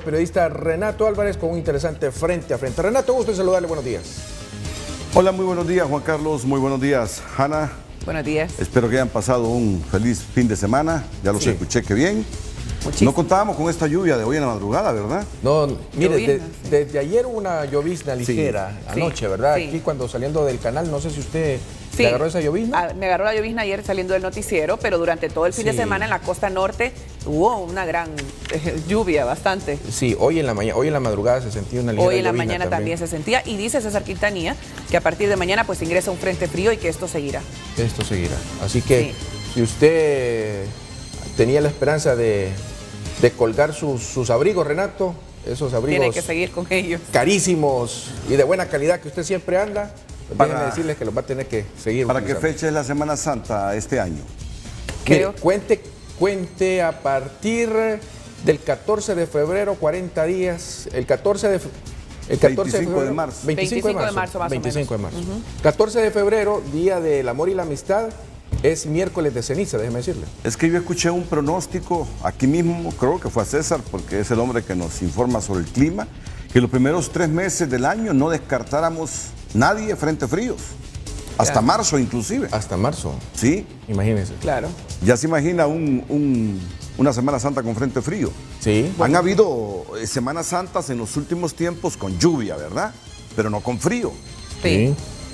Periodista Renato Álvarez con un interesante frente a frente. Renato, gusto en saludarle, buenos días. Hola, muy buenos días, Juan Carlos, muy buenos días, Hanna. Buenos días. Espero que hayan pasado un feliz fin de semana, ya los escuché que bien. Muchísimo. No contábamos con esta lluvia de hoy en la madrugada, ¿verdad? No, mire, Llovizna, sí. desde ayer hubo una llovizna ligera, anoche, ¿verdad? Sí. Aquí cuando saliendo del canal, no sé si usted Sí. le agarró esa llovizna. Me agarró la llovizna ayer saliendo del noticiero, pero durante todo el fin de Sí. semana en la costa norte hubo una gran lluvia, bastante. Sí, hoy en la madrugada se sentía una ligera Hoy en la llovizna mañana también se sentía, y dice César Quintanilla que a partir de mañana pues ingresa un frente frío y que esto seguirá. Esto seguirá. Así que Sí. si usted tenía la esperanza de colgar sus abrigos, Renato, esos abrigos Tiene que seguir con ellos. carísimos y de buena calidad que usted siempre anda, pues déjeme Para- decirles que los va a tener que seguir ¿Para qué utilizando. fecha es la Semana Santa este año? Creo. Mire, cuente a partir del 14 de febrero, 40 días, el 14 de 25 de marzo. 25 de 25 de marzo, más o 25 de marzo. menos. 14 de febrero, Día del Amor y la Amistad, es miércoles de ceniza, déjeme decirle. Es que yo escuché un pronóstico aquí mismo, creo que fue a César, porque es el hombre que nos informa sobre el clima, que los primeros 3 meses del año no descartáramos nadie frente fríos, hasta Ya. marzo inclusive. Hasta marzo, Sí, imagínense. Claro. ya se imagina una Semana Santa con frente frío. Sí, Han habido Semanas Santas en los últimos tiempos con lluvia, ¿verdad? Pero no con frío. Sí.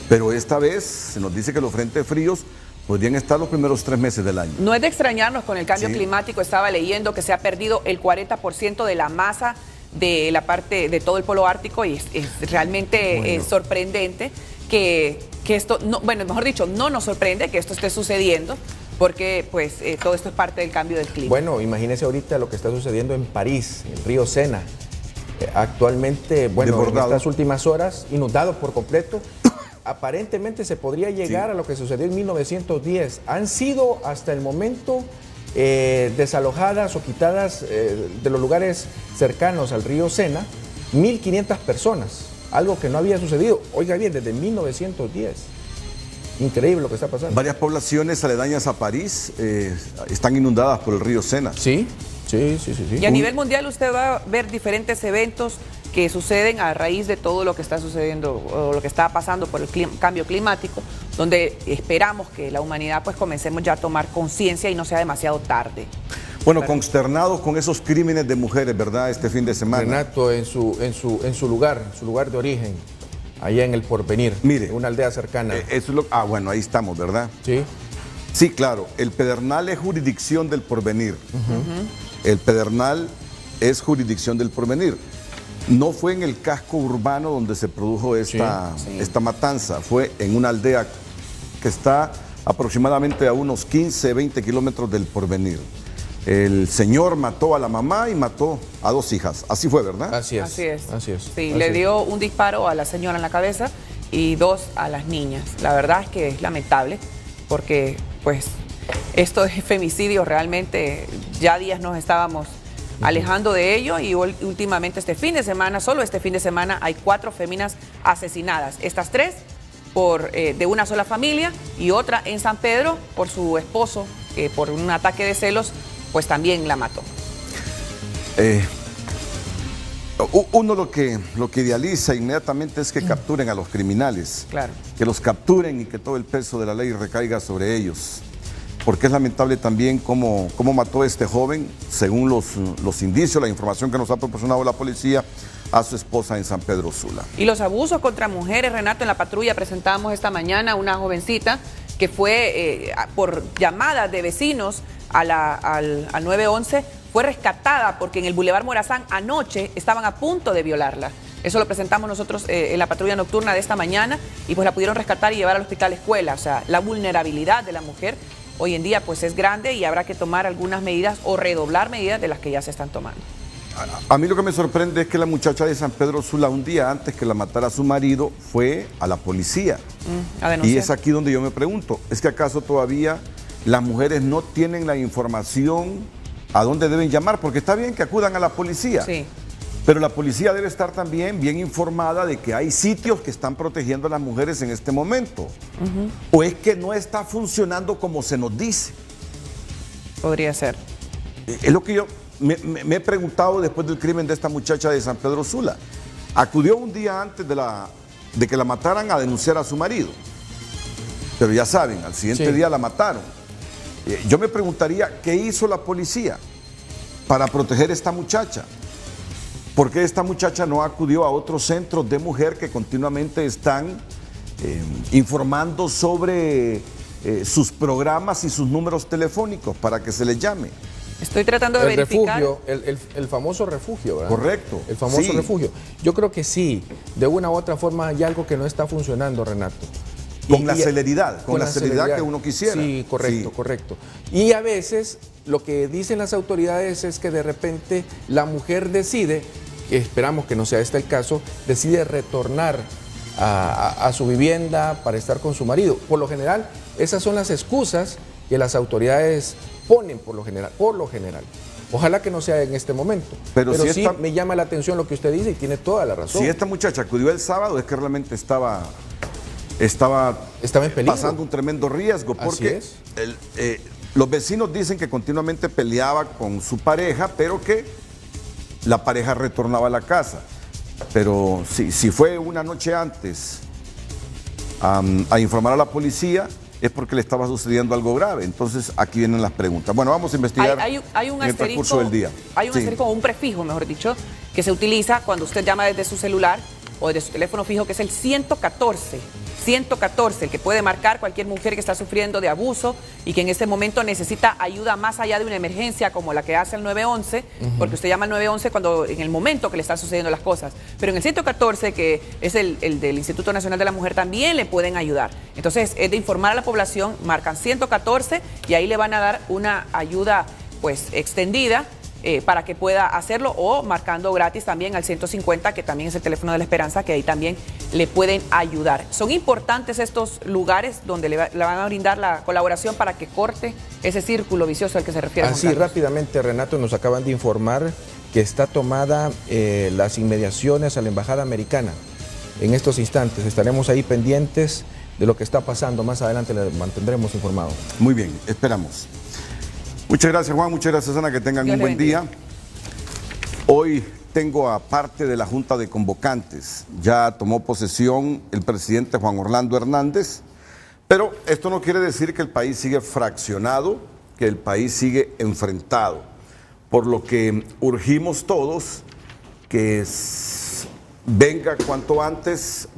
Pero esta vez se nos dice que los frentes fríos podrían estar los primeros 3 meses del año. No es de extrañarnos con el cambio Sí. climático. Estaba leyendo que se ha perdido el 40% de la masa de la parte de todo el polo ártico, y es realmente Bueno. sorprendente que esto, no, bueno, mejor dicho, no nos sorprende que esto esté sucediendo, porque pues todo esto es parte del cambio del clima. Bueno, imagínese ahorita lo que está sucediendo en París, en el río Sena. Actualmente, bueno, en Desbordado. estas últimas horas, inundado por completo. Aparentemente se podría llegar a lo que sucedió en 1910. Han sido hasta el momento desalojadas o quitadas de los lugares cercanos al río Sena 1.500 personas, algo que no había sucedido, oiga bien, desde 1910. Increíble lo que está pasando. Varias poblaciones aledañas a París están inundadas por el río Sena. Sí, sí, sí, sí, sí. Y a nivel mundial usted va a ver diferentes eventos que suceden a raíz de todo lo que está sucediendo o lo que está pasando por el cambio climático, donde esperamos que la humanidad pues comencemos ya a tomar conciencia y no sea demasiado tarde. Bueno, consternados con esos crímenes de mujeres, ¿verdad? Este fin de semana. Renato, en su lugar de origen, allá en El Porvenir, Mire, una aldea cercana. Eso es bueno, ahí estamos, ¿verdad? Sí, Sí, claro. El Pedernal es jurisdicción del Porvenir. El Pedernal es jurisdicción del Porvenir. No fue en el casco urbano donde se produjo esta matanza, fue en una aldea que está aproximadamente a unos 15, 20 kilómetros del Porvenir. El señor mató a la mamá y mató a 2 hijas. Así fue, ¿verdad? así es. Así es. Así es. Sí, así le es. dio un disparo a la señora en la cabeza y 2 a las niñas. La verdad es que es lamentable porque pues esto es femicidio, realmente ya días nos estábamos alejando de ello, y últimamente solo este fin de semana hay 4 féminas asesinadas. Estas 3 de una sola familia, y otra en San Pedro por su esposo, que por un ataque de celos pues también la mató. Uno lo que idealiza inmediatamente es que capturen a los criminales. Claro. Que los capturen y que todo el peso de la ley recaiga sobre ellos. Porque es lamentable también cómo mató este joven, según los indicios, la información que nos ha proporcionado la policía, a su esposa en San Pedro Sula. Y los abusos contra mujeres, Renato, en la patrulla presentamos esta mañana una jovencita que fue por llamadas de vecinos al 911, fue rescatada porque en el Boulevard Morazán anoche estaban a punto de violarla. Eso lo presentamos nosotros en la patrulla nocturna de esta mañana, y pues la pudieron rescatar y llevar al hospital escuela. O sea, la vulnerabilidad de la mujer hoy en día pues es grande, y habrá que tomar algunas medidas o redoblar medidas de las que ya se están tomando. A mí lo que me sorprende es que la muchacha de San Pedro Sula, un día antes que la matara su marido, fue a la policía. A denunciar. Y es aquí donde yo me pregunto, ¿es que acaso todavía las mujeres no tienen la información a dónde deben llamar? Porque está bien que acudan a la policía, Sí. pero la policía debe estar también bien informada de que hay sitios que están protegiendo a las mujeres en este momento. ¿O es que no está funcionando como se nos dice? Podría ser. Es lo que yo me he preguntado después del crimen de esta muchacha de San Pedro Sula. Acudió un día antes de que la mataran a denunciar a su marido. Pero ya saben, al siguiente día la mataron. Yo me preguntaría, ¿qué hizo la policía para proteger a esta muchacha? ¿Por qué esta muchacha no acudió a otros centros de mujer que continuamente están informando sobre sus programas y sus números telefónicos para que se les llame? Estoy tratando de verificar. Refugio, el famoso refugio, ¿verdad? Correcto. El famoso refugio. Yo creo que sí, de una u otra forma hay algo que no está funcionando, Renato. Con la celeridad que uno quisiera. Sí, correcto, correcto. Y a veces lo que dicen las autoridades es que de repente la mujer decide, esperamos que no sea este el caso, decide retornar a su vivienda para estar con su marido. Por lo general, esas son las excusas que las autoridades ponen por lo general. Ojalá que no sea en este momento. Pero si sí me llama la atención lo que usted dice y tiene toda la razón. Si esta muchacha acudió el sábado es que realmente estaba en peligro, pasando un tremendo riesgo, porque los vecinos dicen que continuamente peleaba con su pareja, pero que la pareja retornaba a la casa. Pero si fue una noche antes a informar a la policía, es porque le estaba sucediendo algo grave. Entonces aquí vienen las preguntas. Bueno, vamos a investigar hay un en el transcurso del día. Hay un asterisco o un prefijo, mejor dicho, que se utiliza cuando usted llama desde su celular o desde su teléfono fijo, que es el 114. 114, el que puede marcar cualquier mujer que está sufriendo de abuso y que en este momento necesita ayuda más allá de una emergencia como la que hace el 911, porque usted llama al 911 cuando en el momento que le están sucediendo las cosas. Pero en el 114, que es el del Instituto Nacional de la Mujer, también le pueden ayudar. Entonces, es de informar a la población, marcan 114 y ahí le van a dar una ayuda pues extendida para que pueda hacerlo, o marcando gratis también al 150, que también es el teléfono de la esperanza, que ahí también le pueden ayudar. Son importantes estos lugares donde le van a brindar la colaboración para que corte ese círculo vicioso al que se refiere. Así rápidamente, Renato, nos acaban de informar que está tomada las inmediaciones a la Embajada Americana. En estos instantes estaremos ahí pendientes de lo que está pasando. Más adelante le mantendremos informado. Muy bien, esperamos. Muchas gracias, Juan, muchas gracias, Ana, que tengan un buen día. Hoy tengo a parte de la Junta de Convocantes. Ya tomó posesión el presidente Juan Orlando Hernández, pero esto no quiere decir que el país sigue fraccionado, que el país sigue enfrentado, por lo que urgimos todos que venga cuanto antes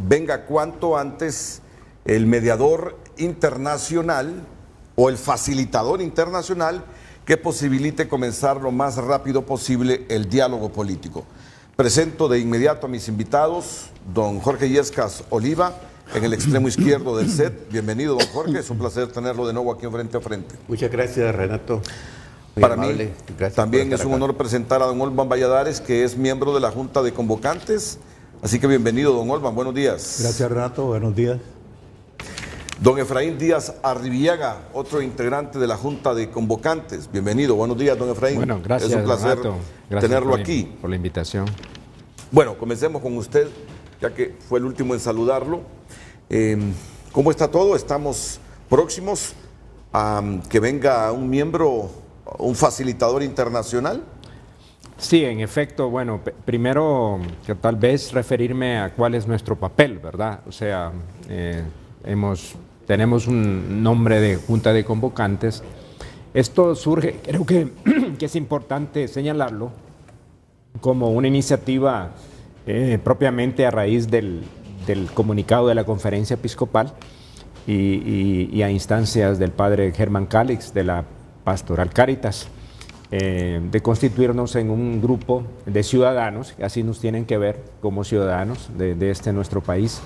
el mediador internacional o el facilitador internacional que posibilite comenzar lo más rápido posible el diálogo político. Presento de inmediato a mis invitados, don Jorge Yescas Oliva, en el extremo izquierdo del set. Bienvenido, don Jorge, es un placer tenerlo de nuevo aquí en Frente a Frente. Muchas gracias, Renato. Muy Para amable. mí también es un honor presentar a don Olvan Valladares, que es miembro de la Junta de Convocantes. Así que bienvenido, don Olvan, buenos días. Gracias, Renato, buenos días. Don Efraín Díaz Arribiaga, otro integrante de la Junta de Convocantes. Bienvenido, buenos días, don Efraín. Bueno, gracias, es un placer tenerlo aquí. Por la invitación. Bueno, comencemos con usted, ya que fue el último en saludarlo. ¿Cómo está todo? Estamos próximos a que venga un miembro, un facilitador internacional. Sí, en efecto, bueno, primero que tal vez referirme a cuál es nuestro papel, ¿verdad? O sea, tenemos un nombre de Junta de Convocantes. Esto surge, creo que es importante señalarlo, como una iniciativa propiamente a raíz del comunicado de la Conferencia Episcopal y a instancias del padre Germán Cálix de la Pastoral Cáritas, de constituirnos en un grupo de ciudadanos, así nos tienen que ver como ciudadanos de este nuestro país,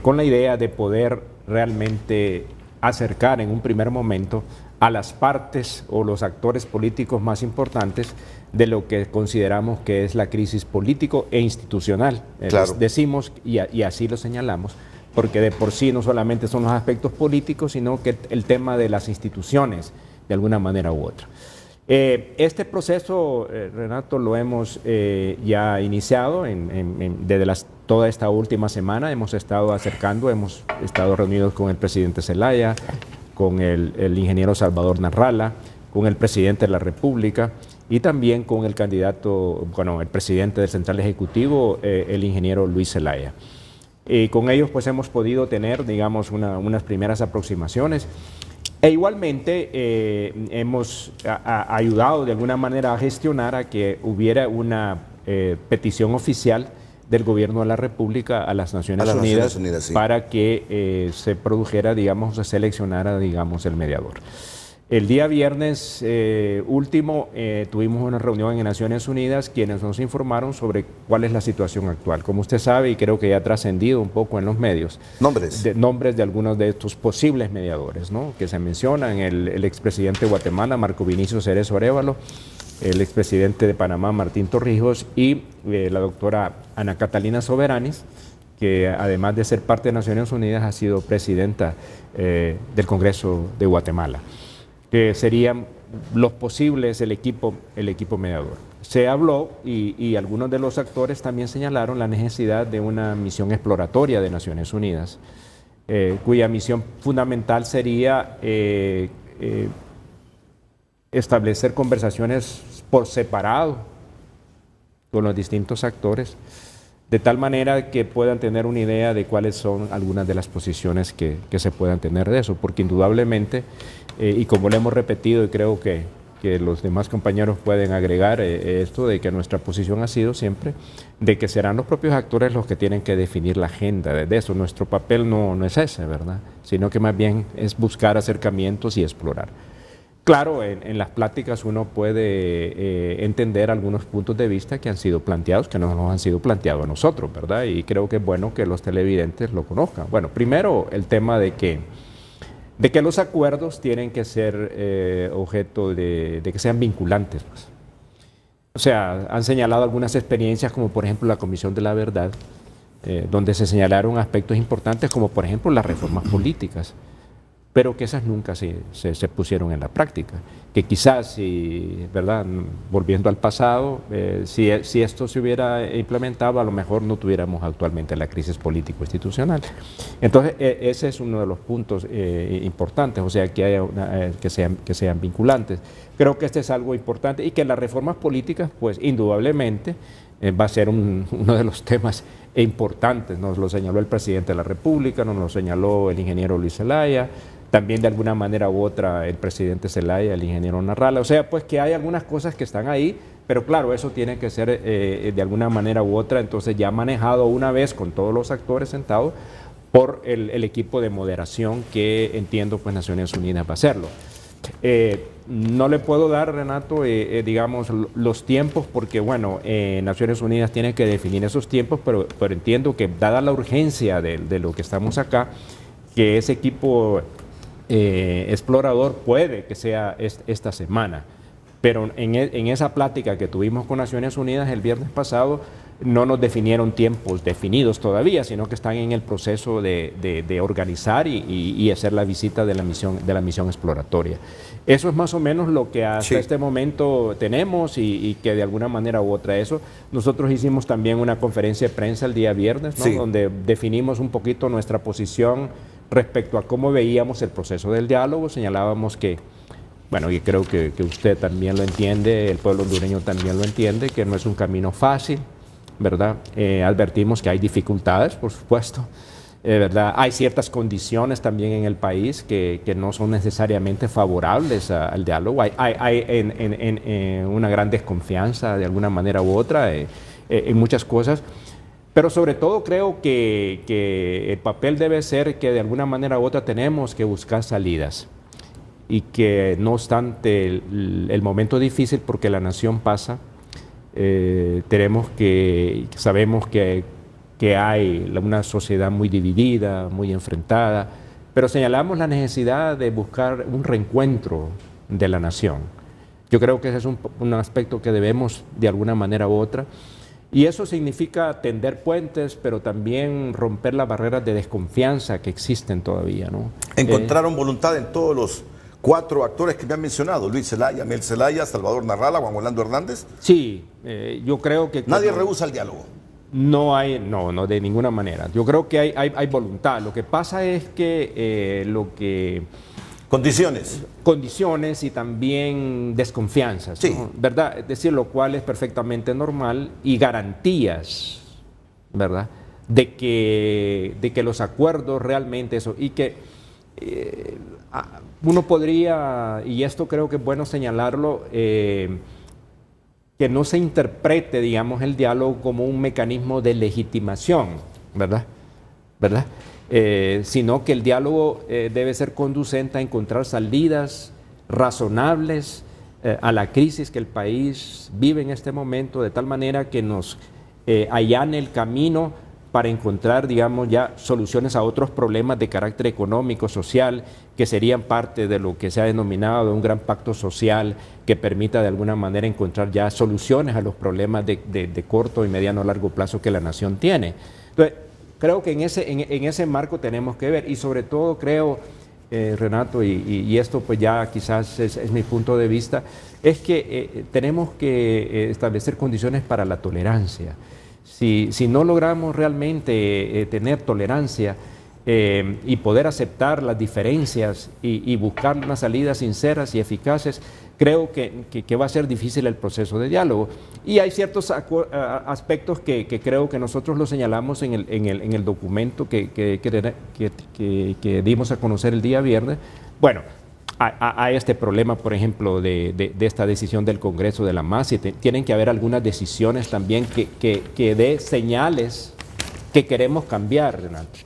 con la idea de poder realmente acercar en un primer momento a las partes o los actores políticos más importantes de lo que consideramos que es la crisis político e institucional. Claro. Decimos, y así lo señalamos, porque de por sí no solamente son los aspectos políticos, sino que el tema de las instituciones, de alguna manera u otra. Este proceso, Renato, lo hemos ya iniciado desde toda esta última semana. Hemos estado acercando, hemos estado reunidos con el presidente Zelaya, con el ingeniero Salvador Narrala, con el presidente de la República y también con el candidato, bueno, el presidente del Central Ejecutivo, el ingeniero Luis Zelaya. Y con ellos pues hemos podido tener, digamos, unas primeras aproximaciones. E igualmente hemos ayudado de alguna manera a gestionar a que hubiera una petición oficial del Gobierno de la República a las Naciones Unidas, sí, para que se produjera, digamos, se seleccionara, digamos, el mediador. El día viernes último tuvimos una reunión en Naciones Unidas, quienes nos informaron sobre cuál es la situación actual. Como usted sabe, y creo que ya ha trascendido un poco en los medios, nombres de algunos de estos posibles mediadores, ¿no?, que se mencionan: el expresidente de Guatemala, Marco Vinicio Cerezo Arévalo, el expresidente de Panamá, Martín Torrijos, y la doctora Ana Catalina Soberanis, que además de ser parte de Naciones Unidas ha sido presidenta del Congreso de Guatemala, que serían los posibles, el equipo mediador. Se habló y algunos de los actores también señalaron la necesidad de una misión exploratoria de Naciones Unidas, cuya misión fundamental sería establecer conversaciones por separado con los distintos actores, de tal manera que puedan tener una idea de cuáles son algunas de las posiciones que se puedan tener de eso, porque indudablemente, y como lo hemos repetido y creo que los demás compañeros pueden agregar esto, de que nuestra posición ha sido siempre de que serán los propios actores los que tienen que definir la agenda de eso. Nuestro papel no es ese, ¿verdad?, sino que más bien es buscar acercamientos y explorar. Claro, en las pláticas uno puede entender algunos puntos de vista que han sido planteados, que no nos han sido planteados a nosotros, ¿verdad? Y creo que es bueno que los televidentes lo conozcan. Bueno, primero el tema de que los acuerdos tienen que ser objeto de que sean vinculantes, pues. O sea, han señalado algunas experiencias, como por ejemplo la Comisión de la Verdad, donde se señalaron aspectos importantes, como por ejemplo las reformas políticas, pero que esas nunca se pusieron en la práctica. Que quizás, ¿verdad?, volviendo al pasado, si esto se hubiera implementado, a lo mejor no tuviéramos actualmente la crisis político-institucional. Entonces, ese es uno de los puntos importantes, o sea, que haya que sean vinculantes. Creo que este es algo importante, y que las reformas políticas, pues, indudablemente, va a ser uno de los temas importantes. Nos lo señaló el presidente de la República, nos lo señaló el ingeniero Luis Zelaya, también de alguna manera u otra el presidente Zelaya, el ingeniero Narrala. O sea, pues que hay algunas cosas que están ahí, pero claro, eso tiene que ser de alguna manera u otra, entonces ya manejado una vez con todos los actores sentados por el equipo de moderación que entiendo pues Naciones Unidas va a hacerlo. No le puedo dar, Renato, digamos, los tiempos, porque bueno, Naciones Unidas tiene que definir esos tiempos, pero entiendo que dada la urgencia de lo que estamos acá, que ese equipo explorador puede que sea esta semana, pero en esa plática que tuvimos con Naciones Unidas el viernes pasado no nos definieron tiempos definidos todavía, sino que están en el proceso de organizar y hacer la visita de la misión exploratoria. Eso es más o menos lo que hasta este momento tenemos y que de alguna manera u otra eso. Nosotros hicimos también una conferencia de prensa el día viernes, ¿no?, donde definimos un poquito nuestra posición respecto a cómo veíamos el proceso del diálogo. Señalábamos que, bueno, y creo que usted también lo entiende, el pueblo hondureño también lo entiende, que no es un camino fácil, ¿verdad? Advertimos que hay dificultades, por supuesto, ¿verdad? Hay ciertas condiciones también en el país que no son necesariamente favorables al diálogo. Hay una gran desconfianza de alguna manera u otra en muchas cosas. Pero sobre todo creo que el papel debe ser que de alguna manera u otra tenemos que buscar salidas, y que no obstante el momento difícil porque la nación pasa, sabemos que hay una sociedad muy dividida, muy enfrentada, pero señalamos la necesidad de buscar un reencuentro de la nación. Yo creo que ese es un aspecto que debemos de alguna manera u otra. Y eso significa tender puentes, pero también romper las barreras de desconfianza que existen todavía, ¿no? Encontraron voluntad en todos los 4 actores que me han mencionado: Luis Zelaya, Mel Zelaya, Salvador Narrala, Juan Orlando Hernández. Sí, yo creo que... Nadie rehúsa el diálogo. No, de ninguna manera. Yo creo que hay voluntad. Lo que pasa es que condiciones y también desconfianzas, Sí. ¿no? ¿Verdad? Es decir, lo cual es perfectamente normal, y garantías, ¿verdad? De que los acuerdos realmente eso, y que uno podría, y esto creo que es bueno señalarlo, que no se interprete, digamos, el diálogo como un mecanismo de legitimación, ¿verdad? Sino que el diálogo debe ser conducente a encontrar salidas razonables a la crisis que el país vive en este momento, de tal manera que nos allane el camino para encontrar, digamos, ya soluciones a otros problemas de carácter económico, social, que serían parte de lo que se ha denominado un gran pacto social que permita de alguna manera encontrar ya soluciones a los problemas de corto y mediano largo plazo que la nación tiene. Entonces, creo que en ese marco tenemos que ver, y sobre todo creo, Renato, y esto pues ya quizás es mi punto de vista, es que tenemos que establecer condiciones para la tolerancia. Si no logramos realmente tener tolerancia y poder aceptar las diferencias y buscar unas salidas sinceras y eficaces, creo que va a ser difícil el proceso de diálogo. Y hay ciertos aspectos que creo que nosotros lo señalamos en el documento que dimos a conocer el día viernes. Bueno, a este problema, por ejemplo, de esta decisión del Congreso de la MAS, y tienen que haber algunas decisiones también que dé señales que queremos cambiar, Renato,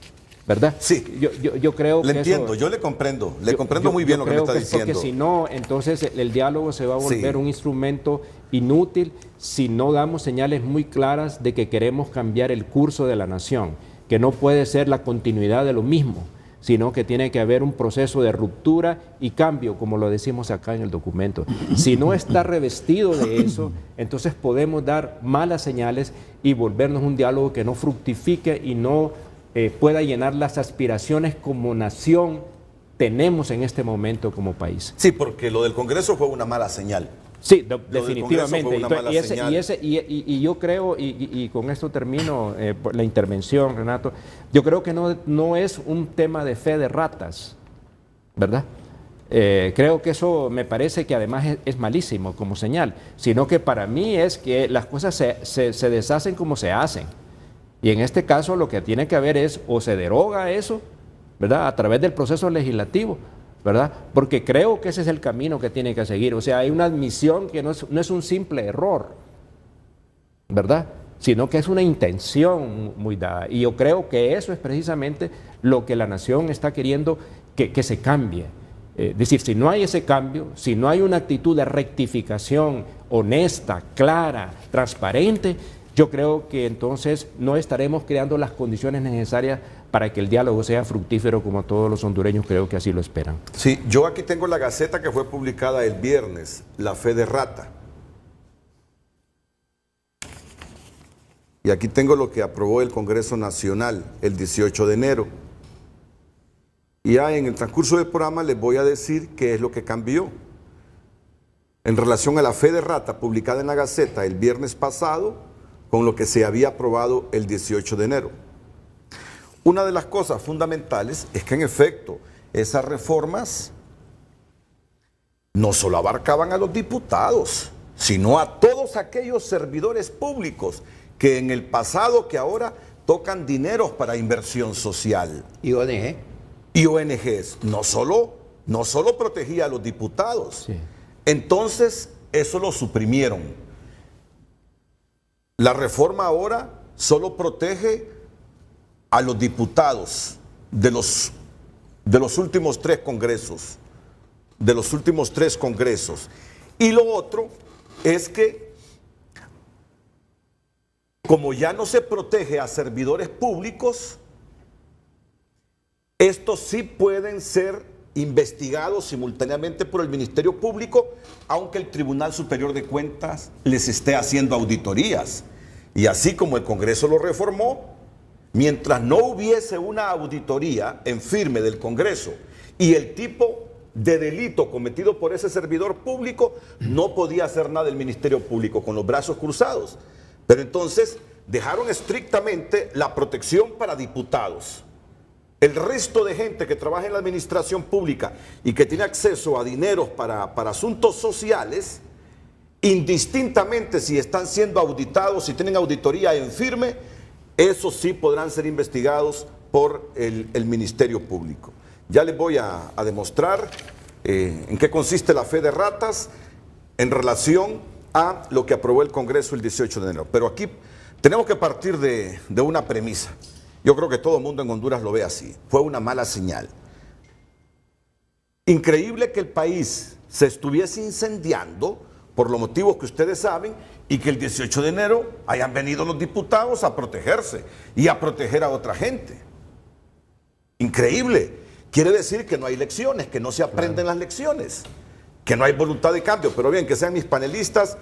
¿verdad? Sí. Yo creo Le que entiendo, eso, yo le comprendo muy bien lo que me está diciendo. Porque si no, entonces el diálogo se va a volver un instrumento inútil si no damos señales muy claras de que queremos cambiar el curso de la nación, que no puede ser la continuidad de lo mismo, sino que tiene que haber un proceso de ruptura y cambio, como lo decimos acá en el documento. Si no está revestido de eso, entonces podemos dar malas señales y volvernos un diálogo que no fructifique y no pueda llenar las aspiraciones como nación tenemos en este momento como país. Sí, porque lo del Congreso fue una mala señal. Sí, Lo definitivamente. del Congreso fue una mala señal. Y yo creo, y con esto termino la intervención, Renato, yo creo que no es un tema de fe de ratas, ¿verdad? Creo que eso me parece que además es malísimo como señal, sino que para mí es que las cosas se deshacen como se hacen. Y en este caso lo que tiene que haber es o se deroga eso, ¿verdad? A través del proceso legislativo, ¿verdad? Porque creo que ese es el camino que tiene que seguir. O sea, hay una admisión que no es un simple error, ¿verdad? Sino que es una intención muy dada. Y yo creo que eso es precisamente lo que la nación está queriendo que se cambie. Es decir, si no hay ese cambio, si no hay una actitud de rectificación honesta, clara, transparente, yo creo que entonces no estaremos creando las condiciones necesarias para que el diálogo sea fructífero, como todos los hondureños creo que así lo esperan. Sí, yo aquí tengo la Gaceta que fue publicada el viernes, La Fe de Rata. Y aquí tengo lo que aprobó el Congreso Nacional el 18 de enero. Y ya en el transcurso del programa les voy a decir qué es lo que cambió. En relación a La Fe de Rata, publicada en la Gaceta el viernes pasado, con lo que se había aprobado el 18 de enero. Una de las cosas fundamentales es que en efecto esas reformas no solo abarcaban a los diputados, sino a todos aquellos servidores públicos que en el pasado, que ahora tocan dineros para inversión social. ¿Y ONG? Y ONGs. No solo protegía a los diputados. Sí. Entonces, eso lo suprimieron. La reforma ahora solo protege a los diputados de los últimos tres congresos. Y lo otro es que, como ya no se protege a servidores públicos, estos sí pueden ser investigados simultáneamente por el Ministerio Público, aunque el Tribunal Superior de Cuentas les esté haciendo auditorías. Y así como el Congreso lo reformó, mientras no hubiese una auditoría en firme del Congreso y el tipo de delito cometido por ese servidor público, no podía hacer nada el Ministerio Público con los brazos cruzados. Pero entonces dejaron estrictamente la protección para diputados. el resto de gente que trabaja en la administración pública y que tiene acceso a dineros para asuntos sociales, indistintamente si están siendo auditados, si tienen auditoría en firme, esos sí podrán ser investigados por el Ministerio Público. Ya les voy a demostrar en qué consiste la fe de ratas en relación a lo que aprobó el Congreso el 18 de enero. Pero aquí tenemos que partir de una premisa. Yo creo que todo el mundo en Honduras lo ve así. Fue una mala señal. Increíble que el país se estuviese incendiando por los motivos que ustedes saben y que el 18 de enero hayan venido los diputados a protegerse y a proteger a otra gente. Increíble. Quiere decir que no hay lecciones, que no se aprenden las lecciones, que no hay voluntad de cambio. Pero bien, que sean mis panelistas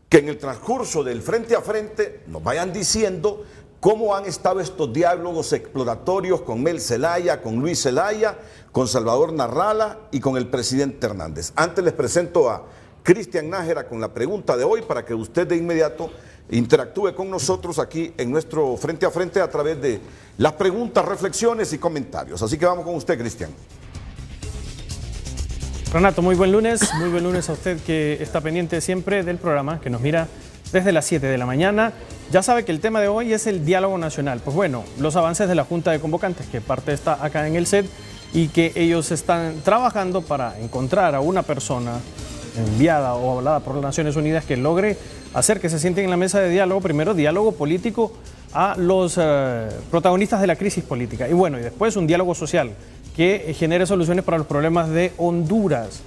que en el transcurso del frente a frente nos vayan diciendo cómo han estado estos diálogos exploratorios con Mel Zelaya, con Luis Zelaya, con Salvador Narrala y con el presidente Hernández. Antes les presento a Cristian Nájera con la pregunta de hoy para que usted de inmediato interactúe con nosotros aquí en nuestro frente a frente a través de las preguntas, reflexiones y comentarios. Así que vamos con usted, Cristian. Renato, muy buen lunes a usted que está pendiente siempre del programa, que nos mira desde las 7 de la mañana. Ya sabe que el tema de hoy es el diálogo nacional. Pues bueno, los avances de la Junta de Convocantes, que parte está acá en el set, y que ellos están trabajando para encontrar a una persona enviada o hablada por las Naciones Unidas que logre hacer que se sienten en la mesa de diálogo, primero diálogo político a los protagonistas de la crisis política, y bueno, y después un diálogo social que genere soluciones para los problemas de Honduras,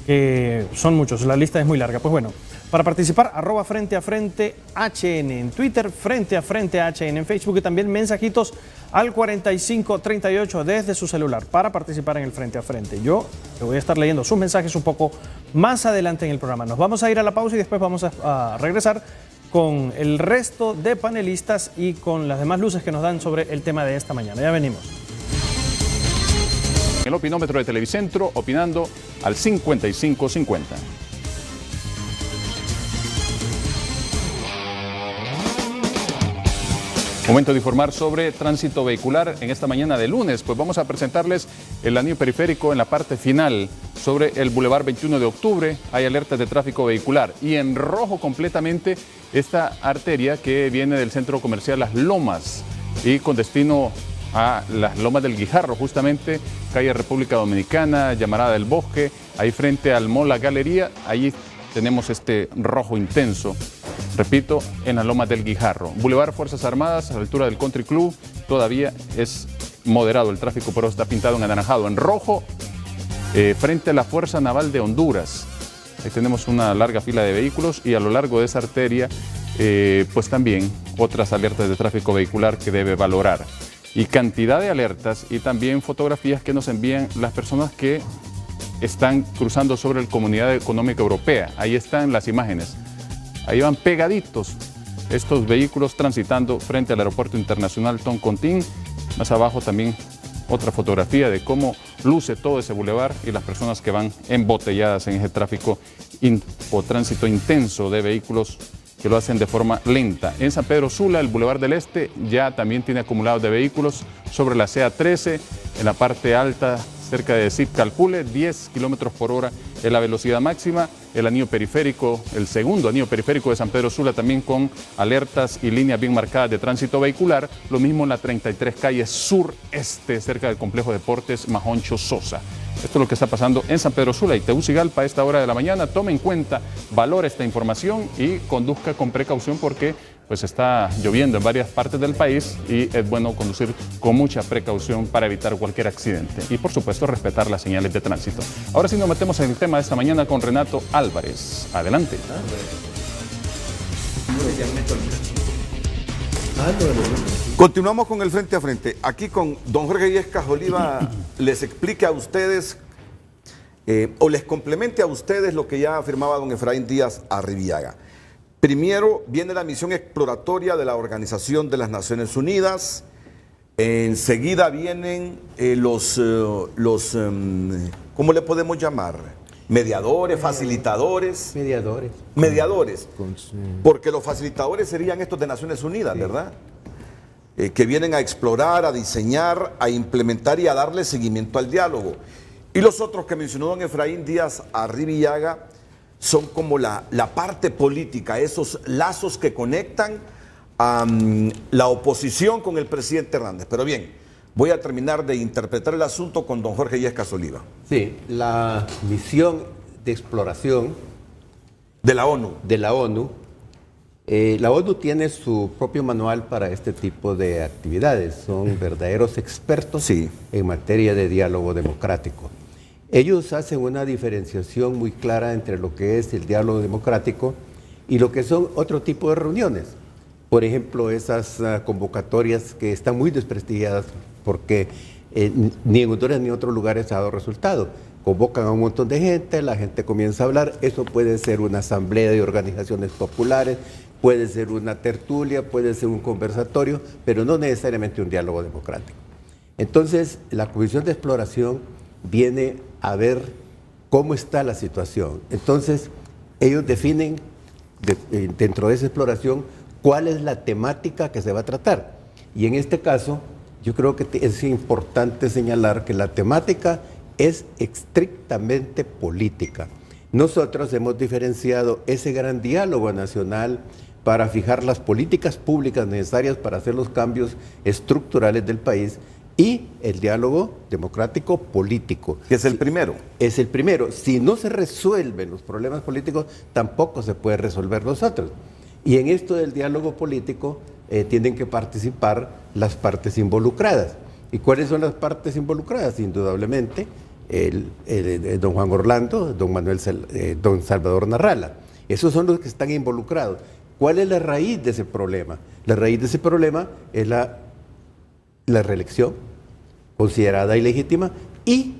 que son muchos, la lista es muy larga. Pues bueno, para participar, @Frente a Frente HN en Twitter, Frente a Frente HN en Facebook, y también mensajitos al 4538 desde su celular para participar en el Frente a Frente. Yo le voy a estar leyendo sus mensajes un poco más adelante en el programa. Nos vamos a ir a la pausa y después vamos a regresar con el resto de panelistas y con las demás luces que nos dan sobre el tema de esta mañana. Ya venimos. El opinómetro de Televicentro, opinando al 5550. Momento de informar sobre tránsito vehicular en esta mañana de lunes. Pues vamos a presentarles el anillo periférico en la parte final sobre el Boulevard 21 de Octubre. Hay alertas de tráfico vehicular y en rojo completamente esta arteria que viene del centro comercial Las Lomas y con destino a las Lomas del Guijarro, justamente calle República Dominicana, Llamarada del Bosque, ahí frente al Mall La Galería, allí tenemos este rojo intenso, repito, en las Lomas del Guijarro. Boulevard Fuerzas Armadas, a la altura del Country Club, todavía es moderado el tráfico, pero está pintado en anaranjado. En rojo, frente a la Fuerza Naval de Honduras, ahí tenemos una larga fila de vehículos y a lo largo de esa arteria, pues también otras alertas de tráfico vehicular que debe valorar. Y cantidad de alertas y también fotografías que nos envían las personas que están cruzando sobre la Comunidad Económica Europea. Ahí están las imágenes. Ahí van pegaditos estos vehículos transitando frente al Aeropuerto Internacional Toncontín. Más abajo también otra fotografía de cómo luce todo ese bulevar y las personas que van embotelladas en ese tráfico o tránsito intenso de vehículos que lo hacen de forma lenta. En San Pedro Sula, el Boulevard del Este, ya también tiene acumulados de vehículos sobre la CA 13, en la parte alta, cerca de Zip Calpule, 10 kilómetros por hora es la velocidad máxima. El anillo periférico, el segundo anillo periférico de San Pedro Sula, también con alertas y líneas bien marcadas de tránsito vehicular. Lo mismo en la 33 calle sureste, cerca del complejo de deportes Majoncho Sosa. Esto es lo que está pasando en San Pedro Sula y Tegucigalpa a esta hora de la mañana. Tome en cuenta, valore esta información y conduzca con precaución porque pues está lloviendo en varias partes del país y es bueno conducir con mucha precaución para evitar cualquier accidente y por supuesto respetar las señales de tránsito. Ahora sí nos metemos en el tema de esta mañana con Renato Álvarez. Adelante. Continuamos con el frente a frente. Aquí con don Jorge Illescas Oliva les explique a ustedes o les complemente a ustedes lo que ya afirmaba don Efraín Díaz Arribiaga. Primero viene la misión exploratoria de la Organización de las Naciones Unidas. Enseguida vienen ¿cómo le podemos llamar? Mediadores, facilitadores. Mediadores. Porque los facilitadores serían estos de Naciones Unidas, sí, ¿verdad? que vienen a explorar, a diseñar, a implementar y a darle seguimiento al diálogo. Y los otros que mencionó don Efraín Díaz Arribillaga son como la parte política, esos lazos que conectan a la oposición con el presidente Hernández. Pero bien, voy a terminar de interpretar el asunto con don Jorge Yescas Oliva. Sí, la misión de exploración de la ONU. La ONU tiene su propio manual para este tipo de actividades. Son verdaderos expertos en materia de diálogo democrático. Ellos hacen una diferenciación muy clara entre lo que es el diálogo democrático y lo que son otro tipo de reuniones. Por ejemplo, esas convocatorias que están muy desprestigiadas porque ni en Honduras ni en otros lugares ha dado resultado. Convocan a un montón de gente, la gente comienza a hablar, eso puede ser una asamblea de organizaciones populares, puede ser una tertulia, puede ser un conversatorio, pero no necesariamente un diálogo democrático. Entonces, la Comisión de Exploración viene a ver cómo está la situación. Entonces, ellos definen dentro de esa exploración cuál es la temática que se va a tratar. Y en este caso, yo creo que es importante señalar que la temática es estrictamente política. Nosotros hemos diferenciado ese gran diálogo nacional para fijar las políticas públicas necesarias para hacer los cambios estructurales del país y el diálogo democrático político. Que es el primero. Es el primero. Si no se resuelven los problemas políticos, tampoco se puede resolver los otros. Y en esto del diálogo político tienen que participar las partes involucradas. ¿Y cuáles son las partes involucradas? Indudablemente, don Juan Orlando, don Salvador Narrala. Esos son los que están involucrados. ¿Cuál es la raíz de ese problema? La raíz de ese problema es la reelección considerada ilegítima y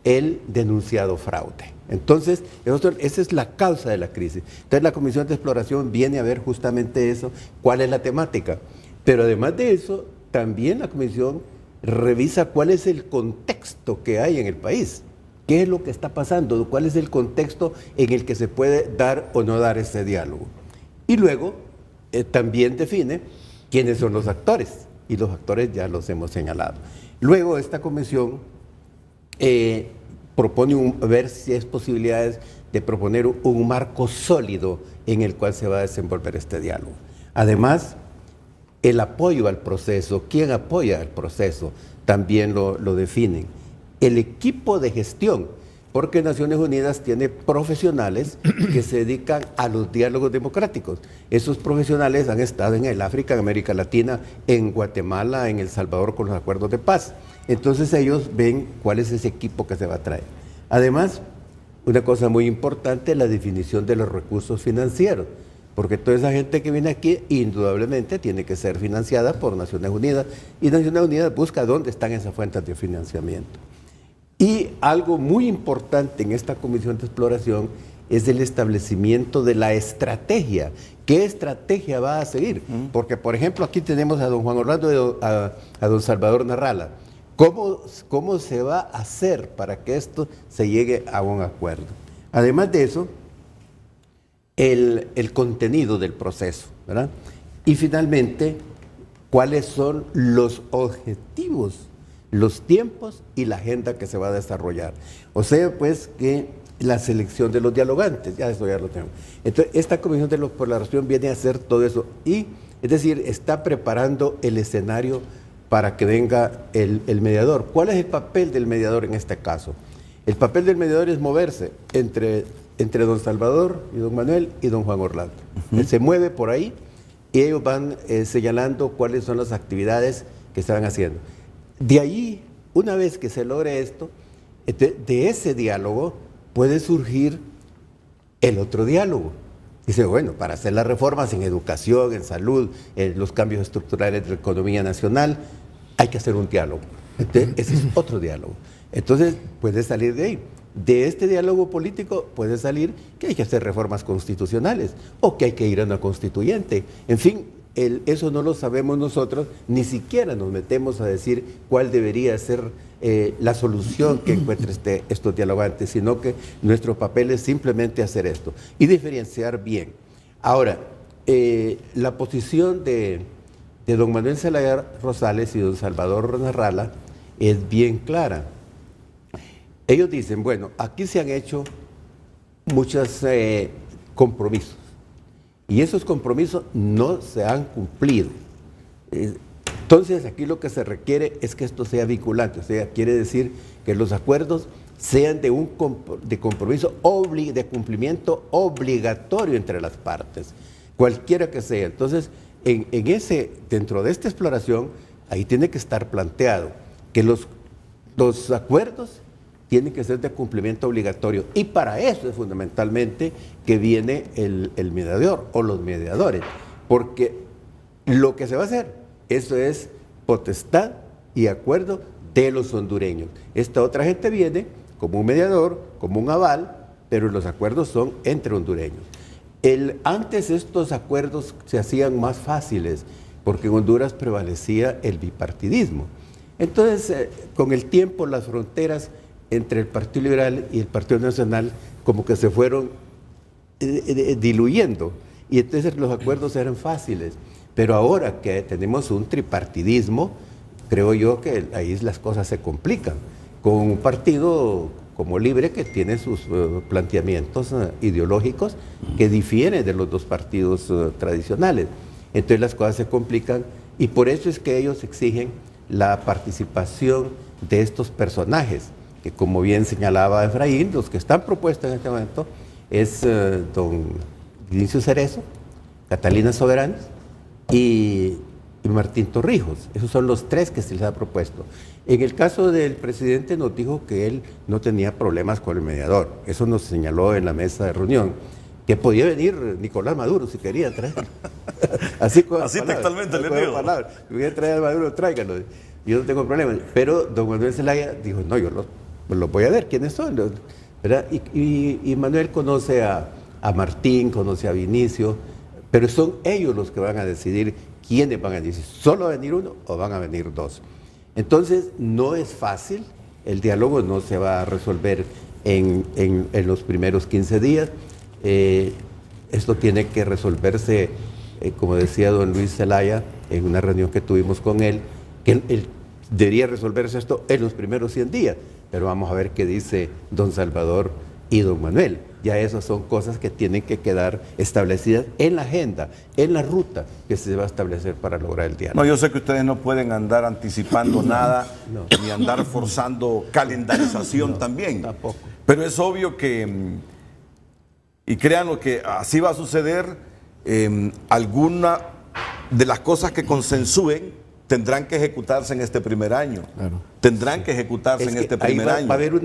el denunciado fraude. Entonces, esa es la causa de la crisis. Entonces, la Comisión de Exploración viene a ver justamente eso, cuál es la temática. Pero además de eso, también la Comisión revisa cuál es el contexto que hay en el país. ¿Qué es lo que está pasando? ¿Cuál es el contexto en el que se puede dar o no dar ese diálogo? Y luego también define quiénes son los actores. Y los actores ya los hemos señalado. Luego esta comisión propone ver si hay posibilidades de proponer un marco sólido en el cual se va a desenvolver este diálogo. Además, el apoyo al proceso, quién apoya al proceso, también lo definen. El equipo de gestión, porque Naciones Unidas tiene profesionales que se dedican a los diálogos democráticos. Esos profesionales han estado en el África, en América Latina, en Guatemala, en El Salvador con los acuerdos de paz. Entonces ellos ven cuál es ese equipo que se va a traer. Además, una cosa muy importante es la definición de los recursos financieros, porque toda esa gente que viene aquí indudablemente tiene que ser financiada por Naciones Unidas y Naciones Unidas busca dónde están esas fuentes de financiamiento. Y algo muy importante en esta comisión de exploración es el establecimiento de la estrategia. ¿Qué estrategia va a seguir? Porque, por ejemplo, aquí tenemos a don Juan Orlando y a don Salvador Narrala. ¿Cómo se va a hacer para que esto se llegue a un acuerdo? Además de eso, el contenido del proceso, ¿verdad? Y finalmente, ¿cuáles son los objetivos, los tiempos y la agenda que se va a desarrollar? O sea, pues que la selección de los dialogantes, ya eso ya lo tenemos. Entonces, esta comisión de exploración viene a hacer todo eso y, es decir, está preparando el escenario para que venga el mediador. ¿Cuál es el papel del mediador en este caso? El papel del mediador es moverse entre don Salvador y don Manuel y don Juan Orlando. Él se mueve por ahí y ellos van señalando cuáles son las actividades que se van haciendo. De ahí, una vez que se logre esto, de ese diálogo puede surgir el otro diálogo. Dice, bueno, para hacer las reformas en educación, en salud, en los cambios estructurales de la economía nacional, hay que hacer un diálogo. Entonces, ese es otro diálogo. Entonces, puede salir de ahí. De este diálogo político puede salir que hay que hacer reformas constitucionales o que hay que ir a una constituyente. En fin, eso no lo sabemos nosotros, ni siquiera nos metemos a decir cuál debería ser la solución que encuentre estos dialogantes, sino que nuestro papel es simplemente hacer esto y diferenciar bien. Ahora, la posición de de don Manuel Zelaya Rosales y don Salvador Narrala es bien clara. Ellos dicen, bueno, aquí se han hecho muchos compromisos y esos compromisos no se han cumplido. Entonces aquí lo que se requiere es que esto sea vinculante, o sea, quiere decir que los acuerdos sean de compromiso, de cumplimiento obligatorio entre las partes, cualquiera que sea. Entonces, dentro de esta exploración, ahí tiene que estar planteado que los acuerdos tienen que ser de cumplimiento obligatorio, y para eso es fundamentalmente que viene el mediador o los mediadores, porque lo que se va a hacer, eso es potestad y acuerdo de los hondureños. Esta otra gente viene como un mediador, como un aval, pero los acuerdos son entre hondureños. Antes estos acuerdos se hacían más fáciles, porque en Honduras prevalecía el bipartidismo. Entonces, con el tiempo, las fronteras entre el Partido Liberal y el Partido Nacional como que se fueron diluyendo, y entonces los acuerdos eran fáciles. Pero ahora que tenemos un tripartidismo, creo yo que ahí las cosas se complican, con un partido como Libre que tiene sus planteamientos ideológicos que difieren de los dos partidos tradicionales. Entonces las cosas se complican, y por eso es que ellos exigen la participación de estos personajes, que como bien señalaba Efraín, los que están propuestos en este momento es don Vinicio Cerezo, Catalina Soberanes y Martín Torrijos. Esos son los tres que se les ha propuesto. En el caso del presidente nos dijo que él no tenía problemas con el mediador. Eso nos señaló en la mesa de reunión, que podía venir Nicolás Maduro si quería traerlo. Así textualmente le digo. Si quería traer a Maduro, tráigalo. Yo no tengo problemas. Pero don Manuel Zelaya dijo, no, yo los voy a ver, ¿quiénes son? ¿Verdad? Y Manuel conoce a Martín, conoce a Vinicio, pero son ellos los que van a decidir quiénes van a decir, ¿solo va a venir uno o van a venir dos? Entonces, no es fácil, el diálogo no se va a resolver en los primeros 15 días. Esto tiene que resolverse, como decía don Luis Zelaya, en una reunión que tuvimos con él, que él debería resolverse esto en los primeros 100 días, pero vamos a ver qué dice don Salvador y don Manuel. Ya esas son cosas que tienen que quedar establecidas en la agenda, en la ruta que se va a establecer para lograr el diálogo. No, yo sé que ustedes no pueden andar anticipando nada, ni andar forzando calendarización también. Tampoco. Pero es obvio que, y créanlo que así va a suceder, alguna de las cosas que consensúen tendrán que ejecutarse en este primer año. Claro. Tendrán que ejecutarse en este primer año. Va a haber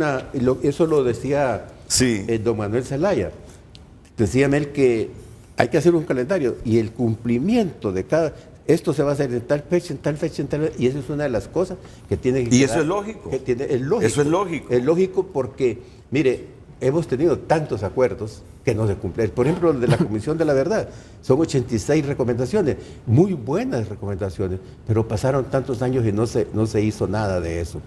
eso lo decía don Manuel Zelaya. Decía él que hay que hacer un calendario y el cumplimiento de esto se va a hacer en tal fecha, en tal fecha, en tal fecha, y eso es una de las cosas que tiene que... Y eso es lógico. Es lógico. Eso es lógico. Es lógico porque, mire, hemos tenido tantos acuerdos que no se cumplen. Por ejemplo, de la Comisión de la Verdad, son 86 recomendaciones, muy buenas recomendaciones, pero pasaron tantos años y no se hizo nada de eso.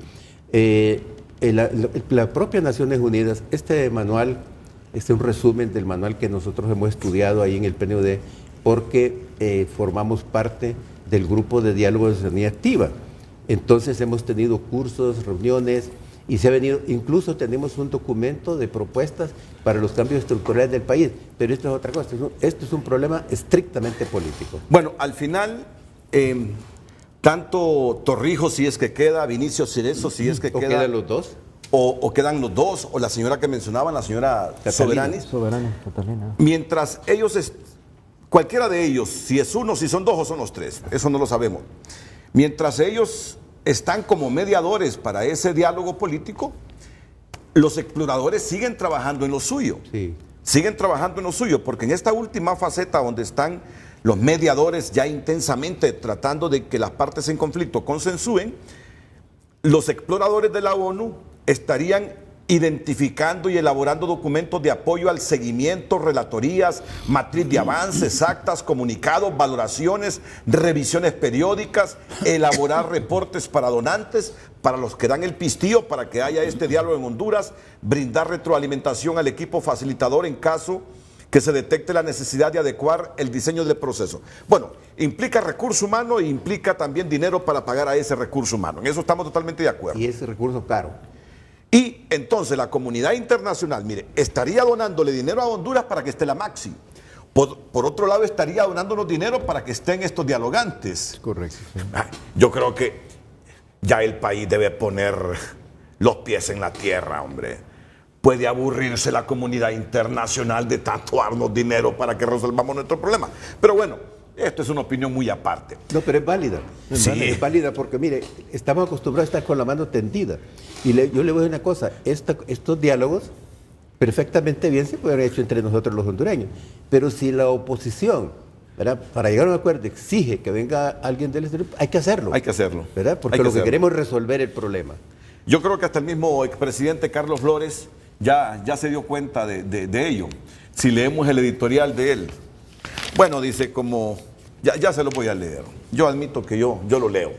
La propia Naciones Unidas, este manual, es un resumen del manual que nosotros hemos estudiado ahí en el PNUD, porque formamos parte del grupo de diálogo de ciudadanía activa. Entonces hemos tenido cursos, reuniones, y se ha venido, incluso tenemos un documento de propuestas para los cambios estructurales del país, pero esto es otra cosa, esto es un problema estrictamente político. Bueno, al final, tanto Torrijos, si es que queda, Vinicio Cerezo, si es que queda... ¿Quedan los dos? O quedan los dos, o la señora que mencionaban, la señora Soberanis. Catalina. Mientras ellos, cualquiera de ellos, si es uno, si son dos o son los tres, eso no lo sabemos. Mientras ellos están como mediadores para ese diálogo político, los exploradores siguen trabajando en lo suyo. Sí. Siguen trabajando en lo suyo, porque en esta última faceta donde están los mediadores ya intensamente tratando de que las partes en conflicto consensúen, los exploradores de la ONU estarían identificando y elaborando documentos de apoyo al seguimiento, relatorías, matriz de avances, actas, comunicados, valoraciones, revisiones periódicas, elaborar reportes para donantes, para los que dan el pistillo, para que haya este diálogo en Honduras, brindar retroalimentación al equipo facilitador en caso que se detecte la necesidad de adecuar el diseño del proceso. Bueno, implica recurso humano e implica también dinero para pagar a ese recurso humano. En eso estamos totalmente de acuerdo. Y ese recurso caro. Y entonces la comunidad internacional, mire, estaría donándole dinero a Honduras para que esté la Maxi. Por otro lado, estaría donándonos dinero para que estén estos dialogantes. Correcto. Sí. Yo creo que ya el país debe poner los pies en la tierra, hombre. Puede aburrirse la comunidad internacional de tanto darnos dinero para que resolvamos nuestro problema. Pero bueno, esto es una opinión muy aparte. No, pero es válida. Sí. Es válida porque, mire, estamos acostumbrados a estar con la mano tendida. Y yo le voy a decir una cosa, estos diálogos perfectamente bien se pueden haber hecho entre nosotros los hondureños. Pero si la oposición, ¿verdad?, para llegar a un acuerdo exige que venga alguien del exterior, hay que hacerlo. Hay que hacerlo. ¿Verdad? Porque lo que queremos es resolver el problema. Yo creo que hasta el mismo expresidente Carlos Flores ya se dio cuenta de ello. Si leemos el editorial de él, bueno, dice como, ya se lo voy a leer. Yo admito que yo lo leo.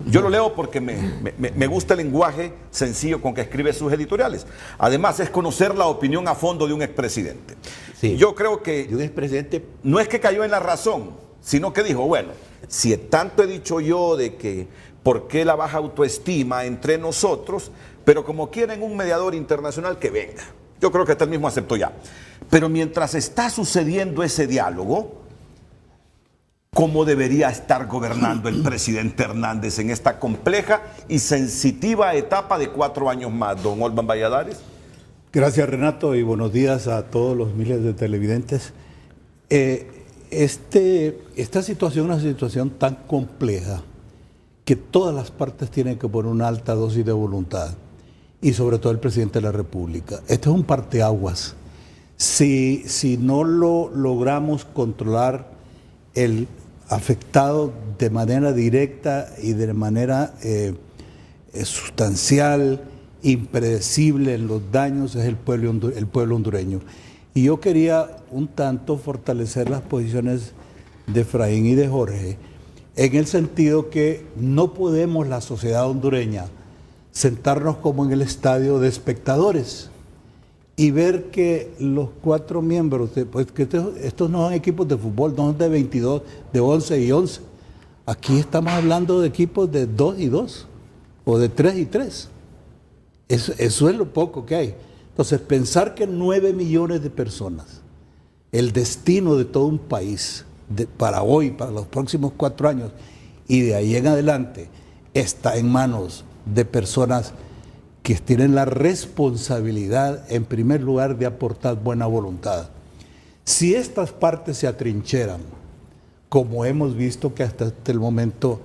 Yo lo leo porque me gusta el lenguaje sencillo con que escribe sus editoriales. Además, es conocer la opinión a fondo de un expresidente. Sí. Yo creo que Y un expresidente, no es que cayó en la razón, sino que dijo, bueno, si tanto he dicho yo de que por qué la baja autoestima entre nosotros, pero como quieren un mediador internacional, que venga. Yo creo que hasta el mismo aceptó ya. Pero mientras está sucediendo ese diálogo, ¿cómo debería estar gobernando el presidente Hernández en esta compleja y sensitiva etapa de 4 años más, don Olvan Valladares? Gracias, Renato, y buenos días a todos los miles de televidentes. Esta situación es una situación tan compleja que todas las partes tienen que poner una alta dosis de voluntad, y sobre todo el presidente de la República. Este es un parteaguas. Si no lo logramos controlar, el afectado de manera directa y de manera sustancial, impredecible en los daños, es el pueblo hondureño. Y yo quería un tanto fortalecer las posiciones de Efraín y de Jorge, en el sentido que no podemos, la sociedad hondureña, sentarnos como en el estadio de espectadores y ver que los 4 miembros, pues que estos no son equipos de fútbol, no son de 22, de 11 y 11. Aquí estamos hablando de equipos de 2 y 2, o de 3 y 3. Eso es lo poco que hay. Entonces, pensar que 9 millones de personas, el destino de todo un país, para hoy, para los próximos 4 años, y de ahí en adelante, está en manos de personas que tienen la responsabilidad, en primer lugar, de aportar buena voluntad. Si estas partes se atrincheran, como hemos visto que hasta el momento,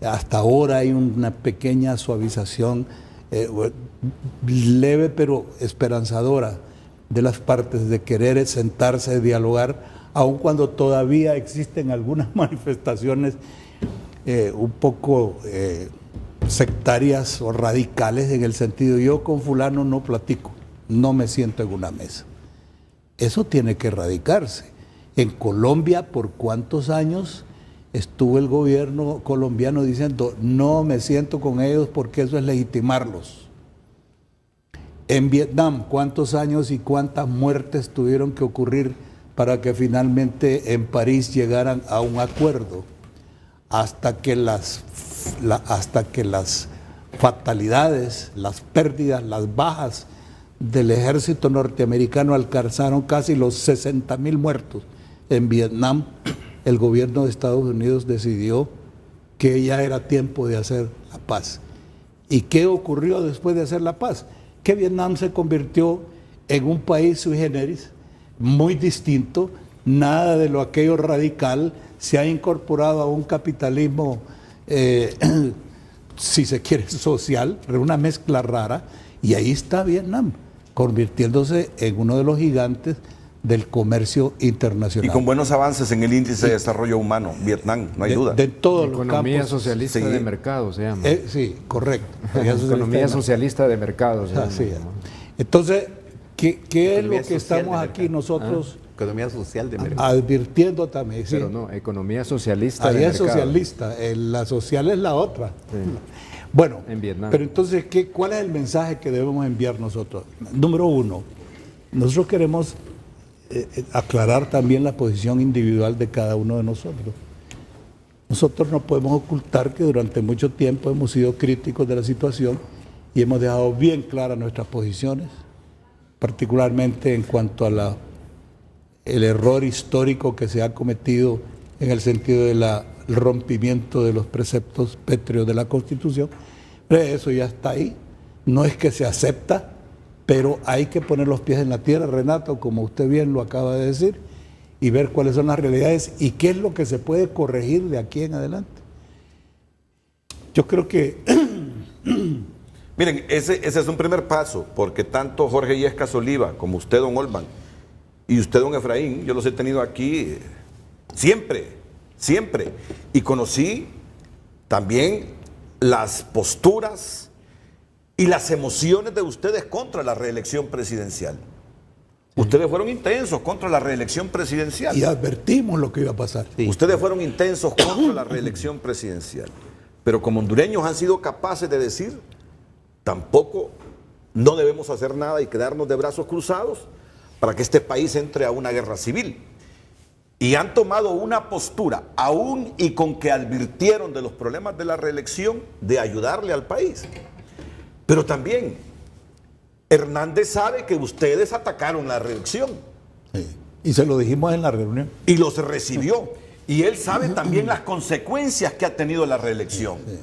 hasta ahora hay una pequeña suavización, leve pero esperanzadora, de las partes de querer sentarse, dialogar, aun cuando todavía existen algunas manifestaciones un poco sectarias o radicales, en el sentido, yo con fulano no platico, no me siento en una mesa. Eso tiene que erradicarse. En Colombia, ¿por cuántos años estuvo el gobierno colombiano diciendo, no me siento con ellos porque eso es legitimarlos? En Vietnam, ¿cuántos años y cuántas muertes tuvieron que ocurrir para que finalmente en París llegaran a un acuerdo? Hasta que las fatalidades, las pérdidas, las bajas del ejército norteamericano alcanzaron casi los 60,000 muertos. En Vietnam, el gobierno de Estados Unidos decidió que ya era tiempo de hacer la paz. ¿Y qué ocurrió después de hacer la paz? Que Vietnam se convirtió en un país sui generis, muy distinto, nada de lo aquello radical, se ha incorporado a un capitalismo, si se quiere, social, una mezcla rara, y ahí está Vietnam, convirtiéndose en uno de los gigantes del comercio internacional. Y con buenos avances en el índice de desarrollo humano, Vietnam, no hay duda. De todos los Economía campos. socialista de mercado se llama. Sí, correcto. Economía socialista de mercado se llama. Así es. Entonces, ¿qué es Economía lo que social estamos de aquí mercado. nosotros economía social de mercado. advirtiendo también? Sí. Pero no, economía socialista Ahí de es mercado. socialista, la social es la otra. Sí. Bueno, En Vietnam. pero entonces, ¿cuál es el mensaje que debemos enviar nosotros? Número 1, nosotros queremos aclarar también la posición individual de cada uno de nosotros. Nosotros no podemos ocultar que durante mucho tiempo hemos sido críticos de la situación y hemos dejado bien claras nuestras posiciones, particularmente en cuanto a el error histórico que se ha cometido en el sentido del rompimiento de los preceptos pétreos de la Constitución. Pero eso ya está ahí, no es que se acepta, pero hay que poner los pies en la tierra, Renato, como usted bien lo acaba de decir, y ver cuáles son las realidades y qué es lo que se puede corregir de aquí en adelante. Yo creo que... Miren, ese es un primer paso, porque tanto Jorge Illescas Oliva como usted, don Olman, y usted, don Efraín, yo los he tenido aquí siempre, siempre, y conocí también las posturas y las emociones de ustedes contra la reelección presidencial. Ustedes fueron intensos contra la reelección presidencial. Y advertimos lo que iba a pasar. Sí. Ustedes fueron intensos contra la reelección presidencial. Pero como hondureños han sido capaces de decir, tampoco no debemos hacer nada y quedarnos de brazos cruzados para que este país entre a una guerra civil. Y han tomado una postura, aún y con que advirtieron de los problemas de la reelección, de ayudarle al país. Pero también Hernández sabe que ustedes atacaron la reelección. Sí. Y se lo dijimos en la reunión. Y los recibió. Y él sabe también las consecuencias que ha tenido la reelección. Sí.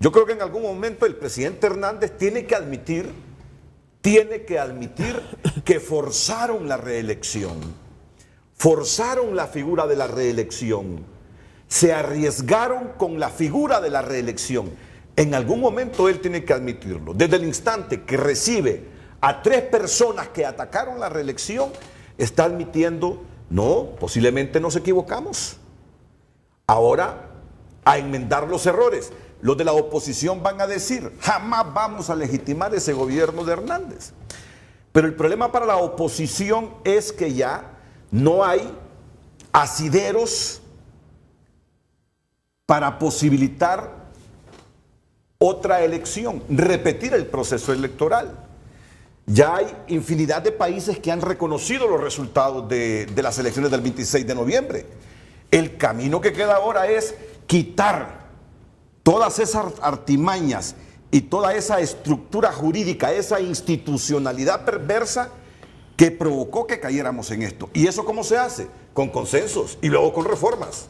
Yo creo que en algún momento el presidente Hernández tiene que admitir que forzaron la reelección. Forzaron la figura de la reelección. Se arriesgaron con la figura de la reelección. En algún momento él tiene que admitirlo. Desde el instante que recibe a 3 personas que atacaron la reelección, está admitiendo, no, posiblemente nos equivocamos. Ahora, a enmendar los errores. Los de la oposición van a decir, jamás vamos a legitimar ese gobierno de Hernández. Pero el problema para la oposición es que ya no hay asideros para posibilitar otra elección, repetir el proceso electoral. Ya hay infinidad de países que han reconocido los resultados de las elecciones del 26 de noviembre. El camino que queda ahora es quitar todas esas artimañas y toda esa estructura jurídica, esa institucionalidad perversa que provocó que cayéramos en esto. ¿Y eso cómo se hace? Con consensos y luego con reformas.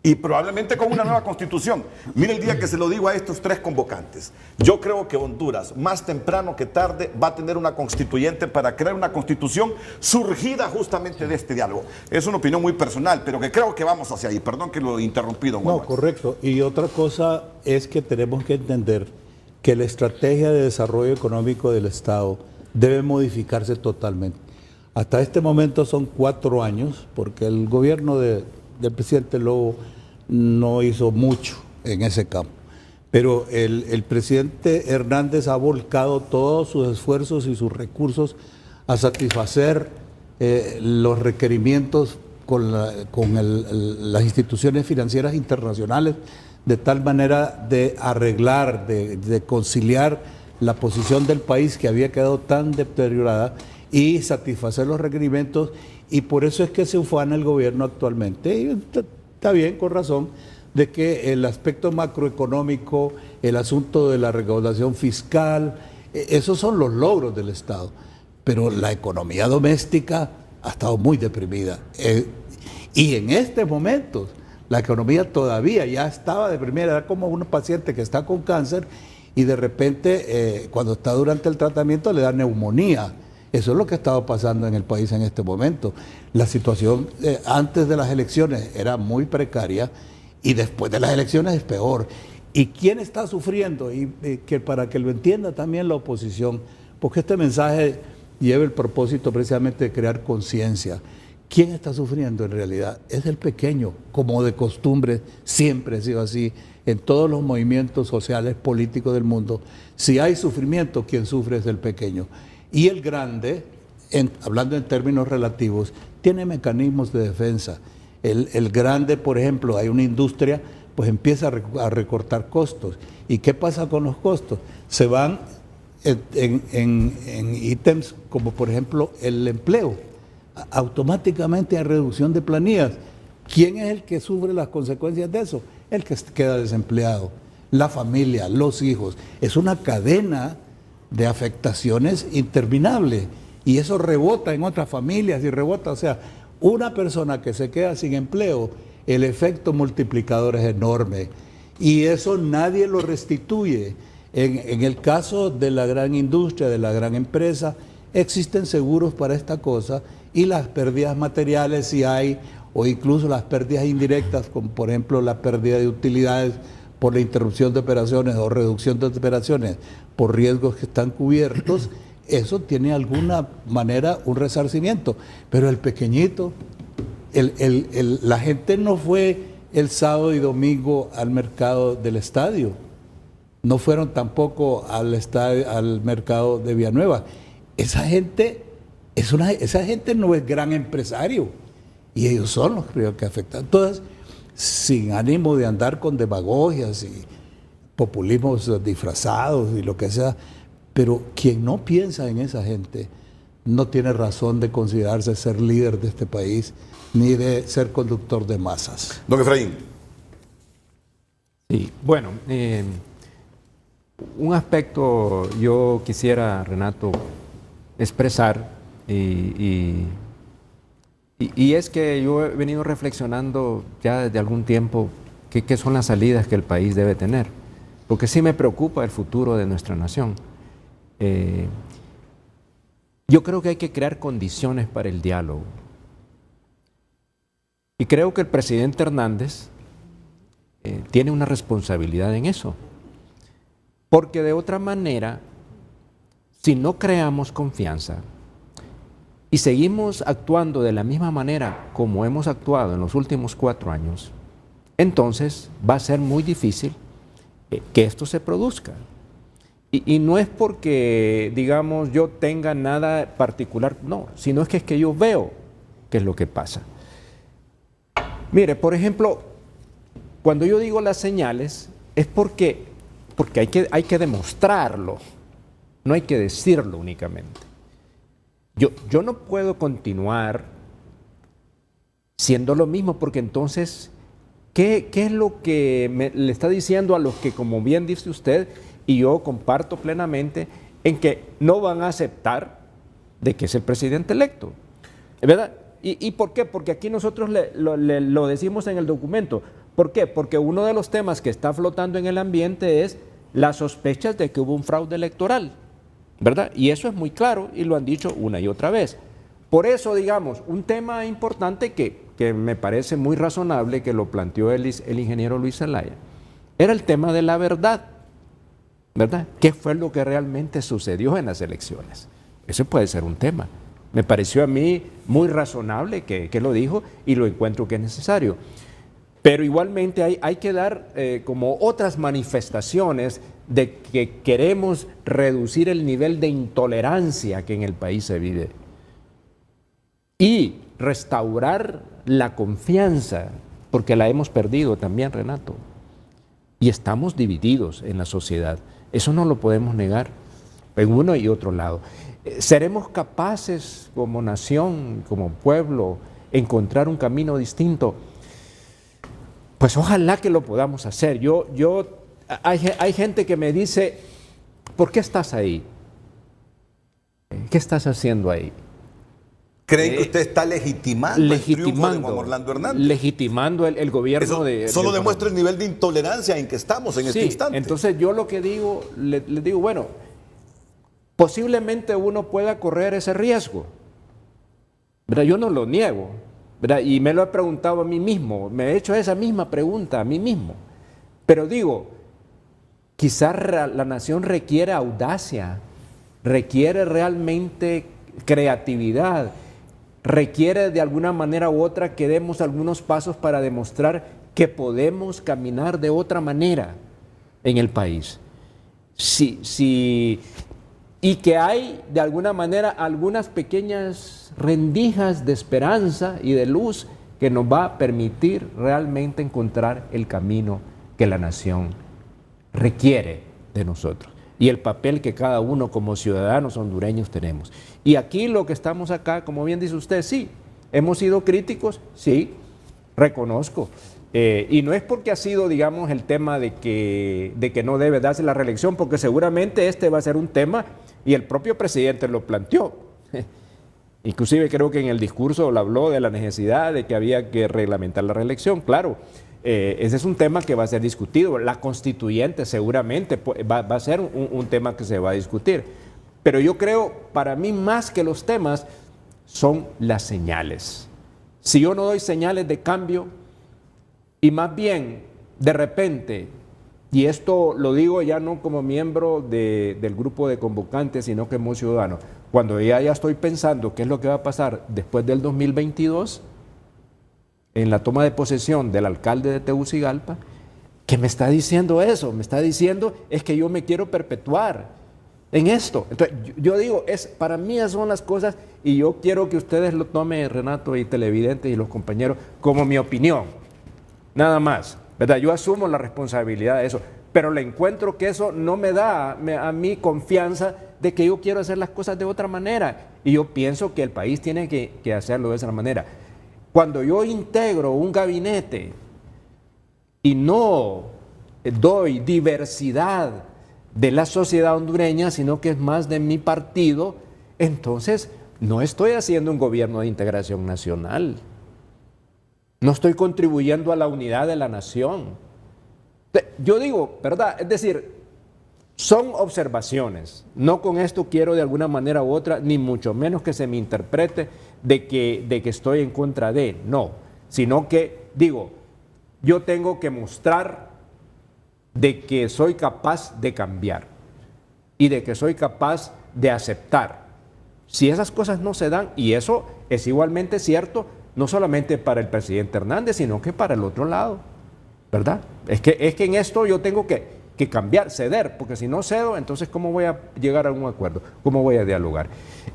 Y probablemente con una nueva constitución. Mire el día que se lo digo a estos 3 convocantes. Yo creo que Honduras, más temprano que tarde, va a tener una constituyente para crear una constitución surgida justamente de este diálogo. Es una opinión muy personal, pero que creo que vamos hacia ahí. Perdón que lo interrumpí, don Juan. No, correcto. Y otra cosa es que tenemos que entender que la estrategia de desarrollo económico del Estado debe modificarse totalmente. Hasta este momento son 4 años, porque el gobierno del presidente Lobo no hizo mucho en ese campo. Pero el presidente Hernández ha volcado todos sus esfuerzos y sus recursos a satisfacer los requerimientos con las instituciones financieras internacionales, de tal manera de arreglar, de conciliar la posición del país que había quedado tan deteriorada y satisfacer los requerimientos. Y por eso es que se ufana el gobierno actualmente, y está bien, con razón, de que el aspecto macroeconómico, el asunto de la recaudación fiscal, esos son los logros del Estado. Pero la economía doméstica ha estado muy deprimida. Y en este momento, la economía todavía ya estaba deprimida, era como un paciente que está con cáncer y de repente, cuando está durante el tratamiento, le da neumonía. Eso es lo que ha estado pasando en el país en este momento. La situación antes de las elecciones era muy precaria y después de las elecciones es peor. ¿Y quién está sufriendo? Y que para que lo entienda también la oposición, porque este mensaje lleva el propósito precisamente de crear conciencia. ¿Quién está sufriendo en realidad? Es el pequeño, como de costumbre siempre ha sido así en todos los movimientos sociales, políticos del mundo. Si hay sufrimiento, quien sufre es el pequeño. Y el grande, hablando en términos relativos, tiene mecanismos de defensa. El grande, por ejemplo, hay una industria, pues empieza a recortar costos. ¿Y qué pasa con los costos? Se van en ítems como, por ejemplo, el empleo. automáticamente a reducción de planillas. ¿Quién es el que sufre las consecuencias de eso? El que queda desempleado, la familia, los hijos. Es una cadena de afectaciones interminable y eso rebota en otras familias y rebota, o sea, una persona que se queda sin empleo, el efecto multiplicador es enorme y eso nadie lo restituye. En el caso de la gran industria, de la gran empresa, existen seguros para esta cosa y las pérdidas materiales si hay, o incluso las pérdidas indirectas, como por ejemplo la pérdida de utilidades por la interrupción de operaciones o reducción de operaciones por riesgos que están cubiertos, eso tiene de alguna manera un resarcimiento. Pero el pequeñito, la gente no fue el sábado y domingo al mercado del estadio, no fueron tampoco al mercado de Villanueva. Esa gente no es gran empresario y ellos son los que afectan. Entonces, sin ánimo de andar con demagogias y populismos disfrazados y lo que sea, pero quien no piensa en esa gente no tiene razón de considerarse ser líder de este país ni de ser conductor de masas. Don Efraín. Sí, bueno, un aspecto yo quisiera, Renato, expresar y es que yo he venido reflexionando ya desde algún tiempo qué son las salidas que el país debe tener, porque sí me preocupa el futuro de nuestra nación. Yo creo que hay que crear condiciones para el diálogo y creo que el presidente Hernández tiene una responsabilidad en eso, porque de otra manera, si no creamos confianza y seguimos actuando de la misma manera como hemos actuado en los últimos 4 años, entonces va a ser muy difícil que esto se produzca. Y no es porque, digamos, yo tenga nada particular, no, sino es que yo veo qué es lo que pasa. Mire, por ejemplo, cuando yo digo las señales, es porque hay que demostrarlo, no hay que decirlo únicamente. Yo no puedo continuar siendo lo mismo, porque entonces, ¿qué es lo que le está diciendo a los que, como bien dice usted, y yo comparto plenamente, en que no van a aceptar de que es el presidente electo? ¿Verdad? ¿Y por qué? Porque aquí nosotros lo decimos en el documento. ¿Por qué? Porque uno de los temas que está flotando en el ambiente es las sospechas de que hubo un fraude electoral, ¿verdad? Y eso es muy claro y lo han dicho una y otra vez. Por eso, digamos, un tema importante que me parece muy razonable que lo planteó el ingeniero Luis Zelaya, era el tema de la verdad, ¿verdad? ¿Qué fue lo que realmente sucedió en las elecciones? Ese puede ser un tema. Me pareció a mí muy razonable que lo dijo y lo encuentro que es necesario. Pero igualmente hay que dar como otras manifestaciones de que queremos reducir el nivel de intolerancia que en el país se vive y restaurar la confianza, porque la hemos perdido también, Renato, y estamos divididos en la sociedad. Eso no lo podemos negar en uno y otro lado. ¿Seremos capaces como nación, como pueblo, encontrar un camino distinto? Pues ojalá que lo podamos hacer. Hay gente que me dice, ¿por qué estás ahí? ¿Qué estás haciendo ahí? ¿Creen que usted está legitimando el triunfo de Juan Orlando Hernández? Legitimando el gobierno Eso solo demuestra el nivel de intolerancia en que estamos en este instante. Entonces yo lo que digo, le digo, bueno, posiblemente uno pueda correr ese riesgo, ¿verdad? Yo no lo niego, ¿verdad? Y me lo he preguntado a mí mismo, me he hecho esa misma pregunta a mí mismo. Pero digo, quizás la nación requiere audacia, requiere realmente creatividad, requiere de alguna manera u otra que demos algunos pasos para demostrar que podemos caminar de otra manera en el país. Y que hay de alguna manera algunas pequeñas rendijas de esperanza y de luz que nos va a permitir realmente encontrar el camino que la nación requiere de nosotros. y el papel que cada uno como ciudadanos hondureños tenemos. Y aquí lo que estamos acá, como bien dice usted, sí, hemos sido críticos, sí, reconozco. Y no es porque ha sido, digamos, el tema de que no debe darse la reelección, porque seguramente este va a ser un tema y el propio presidente lo planteó. Inclusive creo que en el discurso lo habló de la necesidad de que había que reglamentar la reelección, claro. Ese es un tema que va a ser discutido. La constituyente seguramente va a ser un tema que se va a discutir. Pero yo creo, para mí más que los temas, son las señales. Si yo no doy señales de cambio y más bien de repente, y esto lo digo ya no como miembro del grupo de convocantes, sino que como ciudadano, cuando ya estoy pensando qué es lo que va a pasar después del 2022, en la toma de posesión del alcalde de Tegucigalpa, que me está diciendo eso, me está diciendo es que yo me quiero perpetuar en esto. Entonces yo digo, para mí esas son las cosas y yo quiero que ustedes lo tomen, Renato y televidentes y los compañeros, como mi opinión, nada más, ¿verdad? Yo asumo la responsabilidad de eso, pero le encuentro que eso no me da a mí confianza de que yo quiero hacer las cosas de otra manera y yo pienso que el país tiene que hacerlo de esa manera. Cuando yo integro un gabinete y no doy diversidad de la sociedad hondureña, sino que es más de mi partido, entonces no estoy haciendo un gobierno de integración nacional. No estoy contribuyendo a la unidad de la nación. Yo digo, ¿verdad? Es decir, son observaciones. No con esto quiero de alguna manera u otra, ni mucho menos que se me interprete de que estoy en contra de, no, sino que digo, yo tengo que mostrar de que soy capaz de cambiar y de que soy capaz de aceptar. Si esas cosas no se dan, y eso es igualmente cierto, no solamente para el presidente Hernández, sino que para el otro lado, ¿verdad? Es que en esto yo tengo que cambiar, ceder, porque si no cedo, entonces ¿cómo voy a llegar a un acuerdo? ¿Cómo voy a dialogar?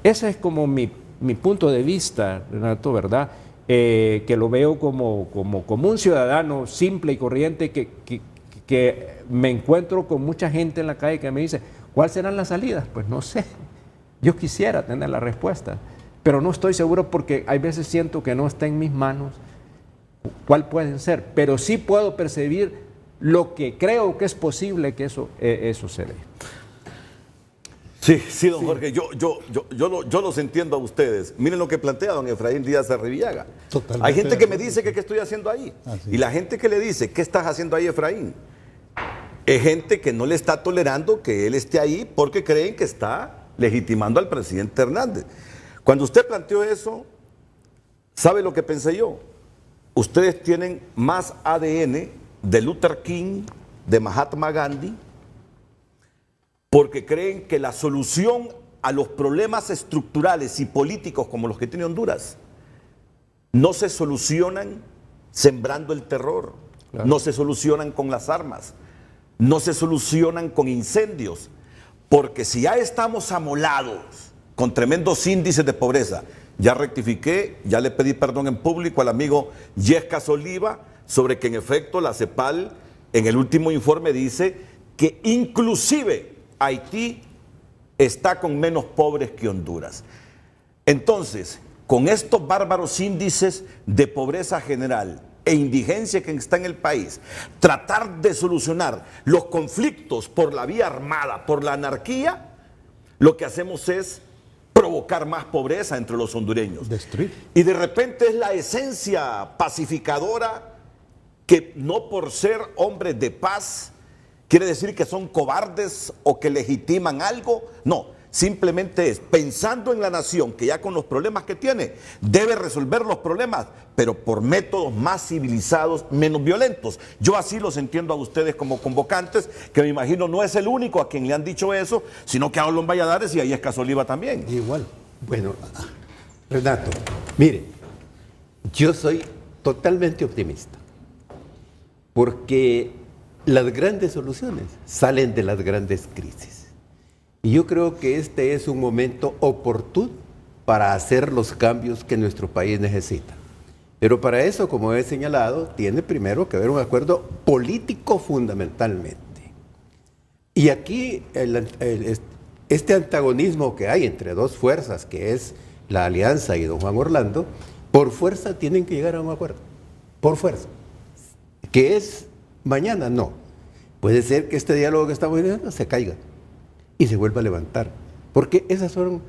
Ese es como mi punto de vista, Renato, ¿verdad? Que lo veo como un ciudadano simple y corriente que me encuentro con mucha gente en la calle que me dice, ¿cuáles serán las salidas? Pues no sé, yo quisiera tener la respuesta, pero no estoy seguro porque hay veces siento que no está en mis manos cuál pueden ser, pero sí puedo percibir lo que creo que es posible que eso se dé. Sí, don Jorge, yo los entiendo a ustedes. Miren lo que plantea don Efraín Díaz Arribillaga. Hay gente que me dice que qué estoy haciendo ahí. Y la gente que le dice, ¿qué estás haciendo ahí, Efraín? Es gente que no le está tolerando que él esté ahí porque creen que está legitimando al presidente Hernández. Cuando usted planteó eso, ¿sabe lo que pensé yo? Ustedes tienen más ADN de Luther King, de Mahatma Gandhi, porque creen que la solución a los problemas estructurales y políticos como los que tiene Honduras no se solucionan sembrando el terror, claro. No se solucionan con las armas, no se solucionan con incendios, porque si ya estamos amolados con tremendos índices de pobreza, ya rectifiqué, ya le pedí perdón en público al amigo Yescas Oliva sobre que en efecto la CEPAL en el último informe dice que inclusive Haití está con menos pobres que Honduras. Entonces, con estos bárbaros índices de pobreza general e indigencia que está en el país, tratar de solucionar los conflictos por la vía armada, por la anarquía, lo que hacemos es provocar más pobreza entre los hondureños. Destruir. Y de repente es la esencia pacificadora que no por ser hombres de paz quiere decir que son cobardes o que legitiman algo. No, simplemente es pensando en la nación que ya con los problemas que tiene debe resolver los problemas, pero por métodos más civilizados, menos violentos. Yo así los entiendo a ustedes como convocantes, que me imagino no es el único a quien le han dicho eso, sino que a Olón Valladares y a Yescas Oliva también. Igual. Bueno, Renato, mire, yo soy totalmente optimista, porque las grandes soluciones salen de las grandes crisis. Y yo creo que este es un momento oportuno para hacer los cambios que nuestro país necesita. Pero para eso, como he señalado, tiene primero que haber un acuerdo político fundamentalmente. Y aquí este antagonismo que hay entre dos fuerzas, que es la Alianza y don Juan Orlando, por fuerza tienen que llegar a un acuerdo. Por fuerza. ¿Que es mañana? No. Puede ser que este diálogo que estamos teniendo se caiga y se vuelva a levantar. Porque esas son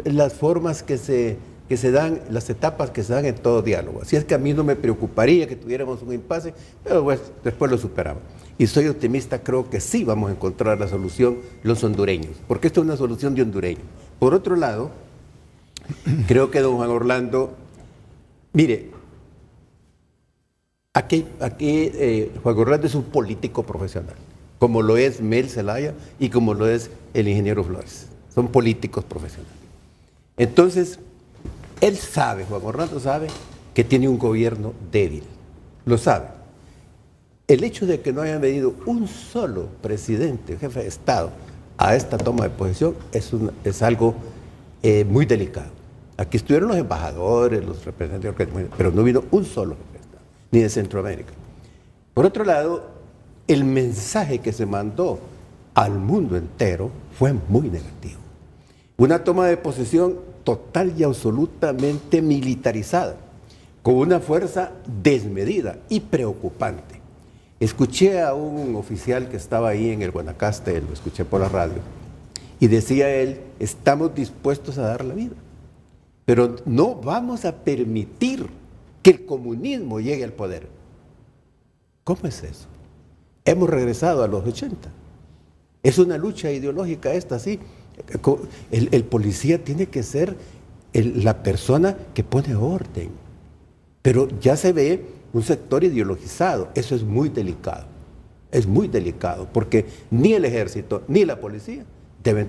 las formas que se dan, las etapas que se dan en todo diálogo. Así es que a mí no me preocuparía que tuviéramos un impasse, pero pues, después lo superamos. Y soy optimista, creo que sí vamos a encontrar la solución los hondureños, porque esto es una solución de hondureños. Por otro lado, creo que don Juan Orlando, mire, aquí Juan Orlando es un político profesional, como lo es Mel Zelaya y como lo es el ingeniero Flores. Son políticos profesionales. Entonces, él sabe, Juan Orlando sabe, que tiene un gobierno débil. Lo sabe. El hecho de que no haya venido un solo presidente, jefe de Estado, a esta toma de posesión es algo muy delicado. Aquí estuvieron los embajadores, los representantes, pero no vino un solo jefe de Estado, ni de Centroamérica. Por otro lado, el mensaje que se mandó al mundo entero fue muy negativo. Una toma de posesión total y absolutamente militarizada, con una fuerza desmedida y preocupante. Escuché a un oficial que estaba ahí en el Guanacaste, lo escuché por la radio, y decía él, estamos dispuestos a dar la vida, pero no vamos a permitir que el comunismo llegue al poder. ¿Cómo es eso? Hemos regresado a los 80. Es una lucha ideológica esta, sí. El policía tiene que ser la persona que pone orden, pero ya se ve un sector ideologizado. Eso es muy delicado, porque ni el ejército ni la policía deben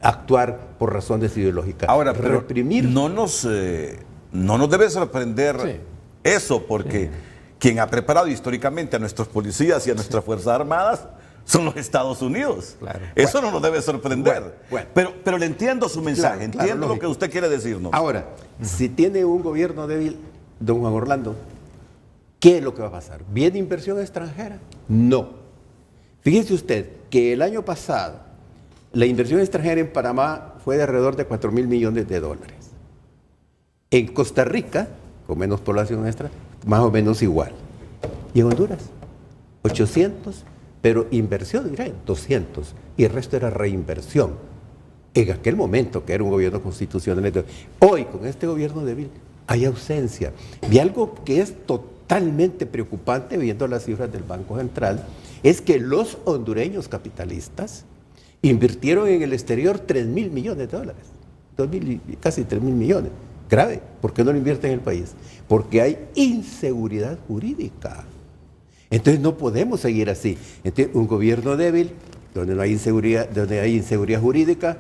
actuar por razones ideológicas. Ahora, pero reprimir no nos debe sorprender eso, porque quien ha preparado históricamente a nuestros policías y a nuestras Fuerzas Armadas son los Estados Unidos. Claro. Eso no nos debe sorprender. Pero le entiendo su mensaje, entiendo lo que usted quiere decirnos. Ahora, si tiene un gobierno débil, don Juan Orlando, ¿qué es lo que va a pasar? ¿Viene inversión extranjera? No. Fíjese usted que el año pasado la inversión extranjera en Panamá fue de alrededor de 4.000 millones de dólares. En Costa Rica, con menos población nuestra, más o menos igual. Y en Honduras, 800, pero inversión, diré, 200. Y el resto era reinversión. En aquel momento, que era un gobierno constitucional. Hoy, con este gobierno débil, hay ausencia. Y algo que es totalmente preocupante, viendo las cifras del Banco Central, es que los hondureños capitalistas invirtieron en el exterior 3.000 millones de dólares. Casi 3.000 millones. Grave. ¿Por qué no lo invierten en el país? Porque hay inseguridad jurídica. Entonces no podemos seguir así. Entonces, un gobierno débil, donde no hay inseguridad jurídica,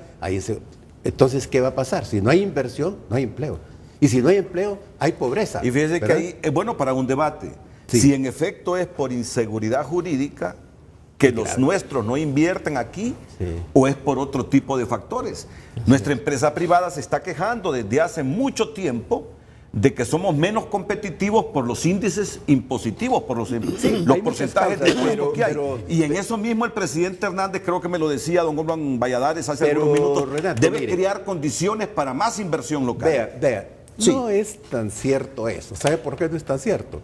entonces ¿qué va a pasar? Si no hay inversión, no hay empleo. Y si no hay empleo, hay pobreza. Y fíjese, ¿verdad?, que ahí es bueno para un debate. Sí. Si en efecto es por inseguridad jurídica que los nuestros no invierten aquí, o es por otro tipo de factores. Nuestra empresa privada se está quejando desde hace mucho tiempo de que somos menos competitivos por los índices impositivos, por los porcentajes de impuestos que hay. Y en eso mismo el presidente Hernández, creo que me lo decía don Orlando Valladares hace algunos minutos, Renato, debe crear condiciones para más inversión local. No es tan cierto eso. ¿Sabe por qué no es tan cierto?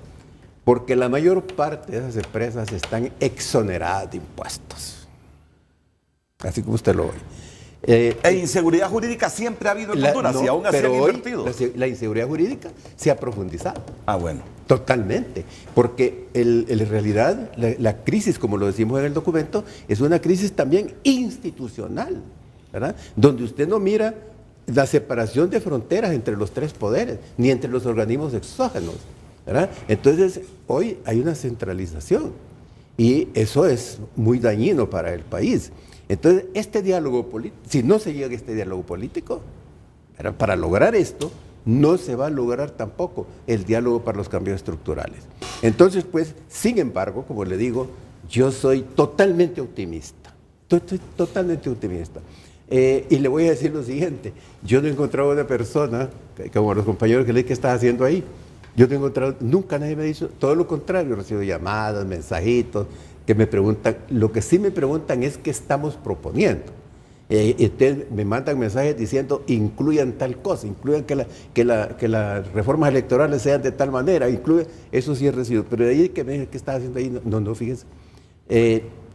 Porque la mayor parte de esas empresas están exoneradas de impuestos. Así como usted lo oye. Inseguridad jurídica siempre ha habido en Honduras y aún así han invertido. La inseguridad jurídica se ha profundizado. Ah, bueno. Totalmente. Porque en realidad la crisis, como lo decimos en el documento, es una crisis también institucional, ¿verdad? Donde usted no mira la separación de fronteras entre los tres poderes, ni entre los organismos exógenos, ¿verdad? Entonces, hoy hay una centralización y eso es muy dañino para el país. Entonces, este diálogo político, si no se llega a este diálogo político, para lograr esto, no se va a lograr tampoco el diálogo para los cambios estructurales. Entonces, pues, sin embargo, como le digo, yo soy totalmente optimista. Estoy totalmente optimista. Y le voy a decir lo siguiente, yo no he encontrado una persona, como los compañeros que le dije que está haciendo ahí, yo no he encontrado, nunca nadie me ha dicho, todo lo contrario, recibo llamadas, mensajitos, que me preguntan, lo que sí me preguntan es qué estamos proponiendo. Ustedes me mandan mensajes diciendo incluyan tal cosa, incluyan que las reformas electorales sean de tal manera, incluye, eso sí he recibido, pero de ahí que me dice qué está haciendo ahí, no, fíjense.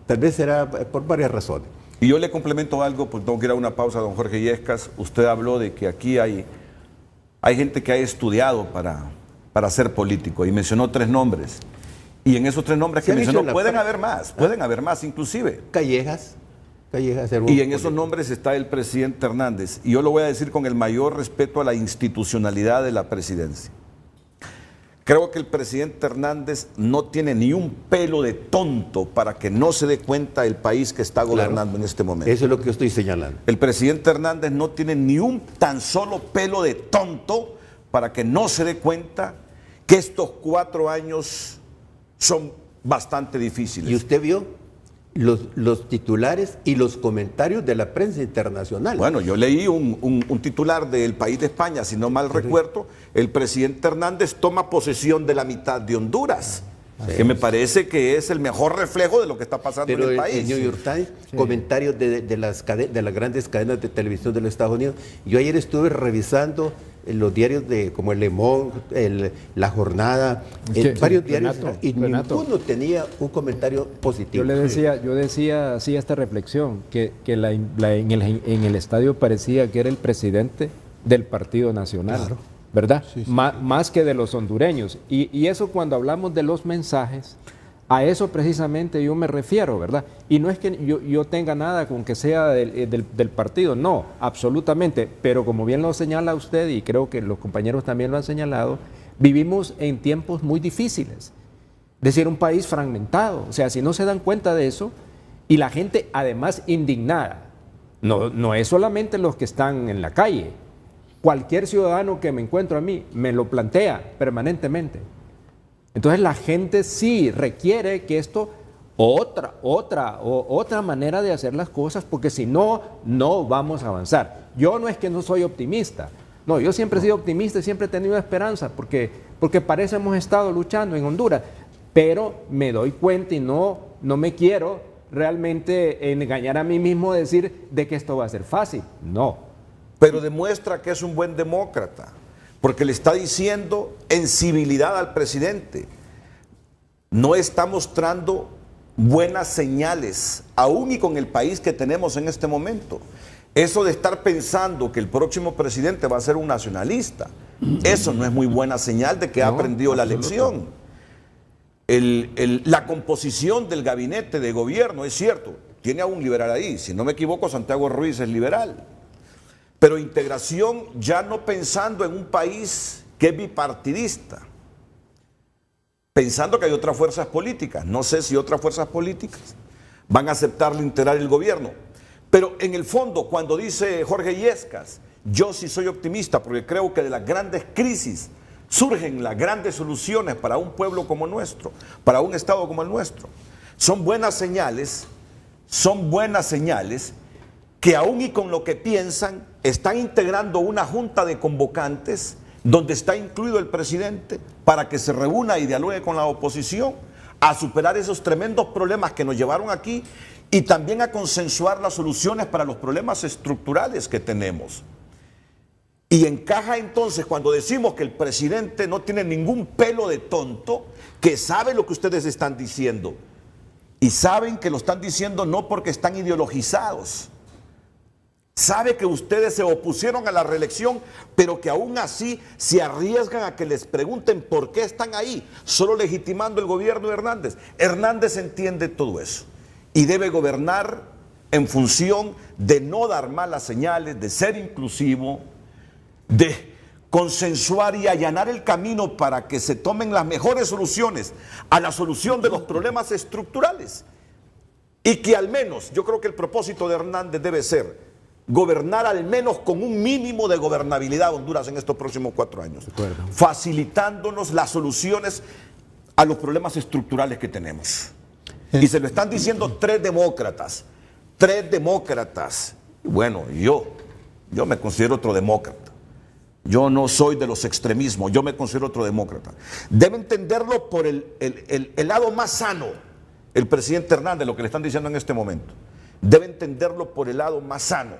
Tal vez será por varias razones. Y yo le complemento algo, pues tengo que ir a una pausa, don Jorge Illescas. Usted habló de que aquí hay gente que ha estudiado para ser político y mencionó 3 nombres. Y en esos 3 nombres que mencionó pueden haber más inclusive. Callejas. Y en esos nombres está el presidente Hernández. Y yo lo voy a decir con el mayor respeto a la institucionalidad de la presidencia. Creo que el presidente Hernández no tiene ni un pelo de tonto para que no se dé cuenta el país que está gobernando en este momento. Eso es lo que yo estoy señalando. El presidente Hernández no tiene ni un tan solo pelo de tonto para que no se dé cuenta que estos 4 años son bastante difíciles. ¿Y usted vio los titulares y los comentarios de la prensa internacional? Bueno, yo leí un titular del País de España, si no mal recuerdo, el presidente Hernández toma posesión de la mitad de Honduras, que me parece que es el mejor reflejo de lo que está pasando en el país. El New York Times, comentarios de las grandes cadenas de televisión de los Estados Unidos. Yo ayer estuve revisando los diarios como el Le Monde, La Jornada, varios diarios, y ninguno tenía un comentario positivo. Yo decía así esta reflexión, que en el estadio parecía que era el presidente del Partido Nacional, ¿verdad? Sí. Más que de los hondureños. Y eso, cuando hablamos de los mensajes, a eso precisamente yo me refiero, ¿verdad? Y no es que yo tenga nada con que sea del partido, no, absolutamente. Pero como bien lo señala usted, y creo que los compañeros también lo han señalado, vivimos en tiempos muy difíciles. Es decir, un país fragmentado. O sea, si no se dan cuenta de eso, y la gente además indignada, no es solamente los que están en la calle. Cualquier ciudadano que me encuentro a mí me lo plantea permanentemente. Entonces la gente sí requiere que esto, otra manera de hacer las cosas, porque si no, no vamos a avanzar. Yo no es que no soy optimista, no, yo siempre he sido optimista y siempre he tenido esperanza, porque para eso hemos estado luchando en Honduras, pero me doy cuenta y no me quiero realmente engañar a mí mismo, decir de que esto va a ser fácil, no. Pero demuestra que es un buen demócrata, porque le está diciendo en civilidad al presidente, no está mostrando buenas señales, aún y con el país que tenemos en este momento. Eso de estar pensando que el próximo presidente va a ser un nacionalista, eso no es muy buena señal de que ha aprendido la lección. La composición del gabinete de gobierno, es cierto, tiene a un liberal ahí, si no me equivoco, Santiago Ruiz es liberal. Pero integración ya no pensando en un país que es bipartidista, pensando que hay otras fuerzas políticas. No sé si otras fuerzas políticas van a aceptarlo integrar el gobierno. Pero en el fondo, cuando dice Jorge Illescas, yo sí soy optimista porque creo que de las grandes crisis surgen las grandes soluciones para un pueblo como nuestro, para un estado como el nuestro. Son buenas señales que aún y con lo que piensan, están integrando una junta de convocantes donde está incluido el presidente para que se reúna y dialogue con la oposición a superar esos tremendos problemas que nos llevaron aquí y también a consensuar las soluciones para los problemas estructurales que tenemos. Y encaja entonces cuando decimos que el presidente no tiene ningún pelo de tonto, que sabe lo que ustedes están diciendo y saben que lo están diciendo no porque están ideologizados. Sabe que ustedes se opusieron a la reelección, pero que aún así se arriesgan a que les pregunten por qué están ahí, solo legitimando el gobierno de Hernández. Hernández entiende todo eso y debe gobernar en función de no dar malas señales, de ser inclusivo, de consensuar y allanar el camino para que se tomen las mejores soluciones a la solución de los problemas estructurales. Y que al menos, yo creo que el propósito de Hernández debe ser gobernar al menos con un mínimo de gobernabilidad Honduras en estos próximos 4 años, facilitándonos las soluciones a los problemas estructurales que tenemos. Y se lo están diciendo 3 demócratas. Bueno, yo me considero otro demócrata. Yo no soy de los extremismos, yo me considero otro demócrata. Debe entenderlo por el lado más sano, el presidente Hernández, lo que le están diciendo en este momento. Debe entenderlo por el lado más sano,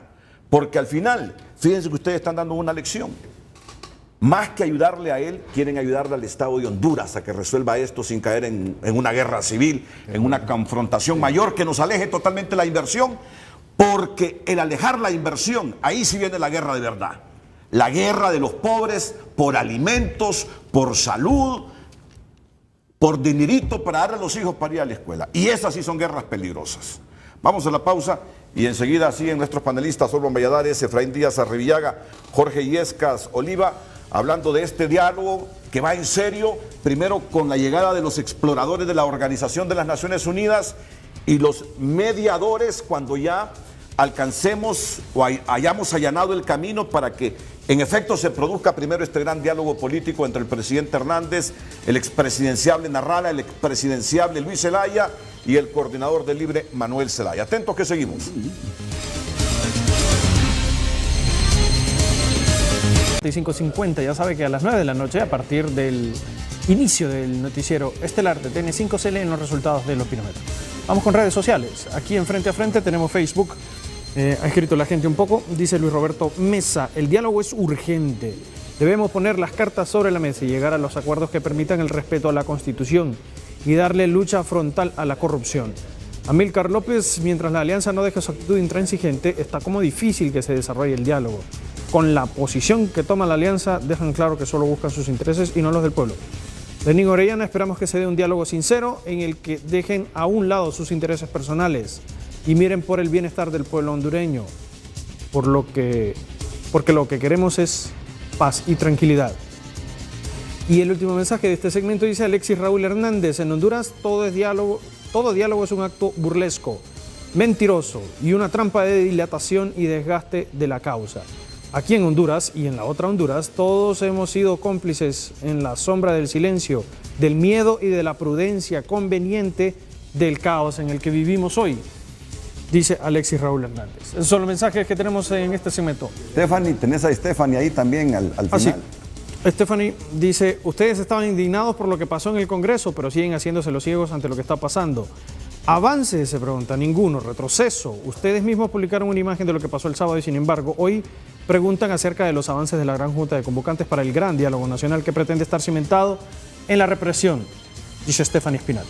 porque al final, fíjense que ustedes están dando una lección. Más que ayudarle a él, quieren ayudarle al Estado de Honduras a que resuelva esto sin caer en una guerra civil, en una confrontación mayor que nos aleje totalmente la inversión, porque el alejar la inversión, ahí sí viene la guerra de verdad. La guerra de los pobres por alimentos, por salud, por dinerito para darle a los hijos para ir a la escuela. Y esas sí son guerras peligrosas. Vamos a la pausa y enseguida siguen nuestros panelistas: Orban Valladares, Efraín Díaz Arribillaga, Jorge Illescas Oliva, hablando de este diálogo que va en serio, primero con la llegada de los exploradores de la Organización de las Naciones Unidas y los mediadores cuando ya alcancemos o hayamos allanado el camino para que en efecto se produzca primero este gran diálogo político entre el presidente Hernández, el expresidenciable Narrala, el expresidenciable Luis Zelaya y el coordinador del Libre Manuel Zelaya. Atentos que seguimos. 5:50, ya sabe que a las 9 de la noche, a partir del inicio del noticiero estelar de TN5, se leen los resultados del opinómetro. Vamos con redes sociales. Aquí en Frente a Frente tenemos Facebook. Ha escrito la gente un poco. Dice Luis Roberto Mesa: el diálogo es urgente. Debemos poner las cartas sobre la mesa y llegar a los acuerdos que permitan el respeto a la Constitución y darle lucha frontal a la corrupción. Amílcar López: mientras la alianza no deje su actitud intransigente, está como difícil que se desarrolle el diálogo. Con la posición que toma la alianza, dejan claro que solo buscan sus intereses y no los del pueblo. Lenín Orellana: esperamos que se dé un diálogo sincero en el que dejen a un lado sus intereses personales y miren por el bienestar del pueblo hondureño, porque lo que queremos es paz y tranquilidad. Y el último mensaje de este segmento dice Alexis Raúl Hernández: en Honduras todo diálogo es un acto burlesco, mentiroso y una trampa de dilatación y desgaste de la causa. Aquí en Honduras y en la otra Honduras, todos hemos sido cómplices en la sombra del silencio, del miedo y de la prudencia conveniente del caos en el que vivimos hoy, dice Alexis Raúl Hernández. Esos son los mensajes que tenemos en este segmento. Stephanie, tenés a Stephanie ahí también al final. Sí. Stephanie dice: ustedes estaban indignados por lo que pasó en el Congreso, pero siguen haciéndose los ciegos ante lo que está pasando. ¿Avance? Se pregunta. Ninguno. ¿Retroceso? Ustedes mismos publicaron una imagen de lo que pasó el sábado y sin embargo hoy preguntan acerca de los avances de la gran Junta de Convocantes para el gran diálogo nacional que pretende estar cimentado en la represión, dice Stephanie Espinal.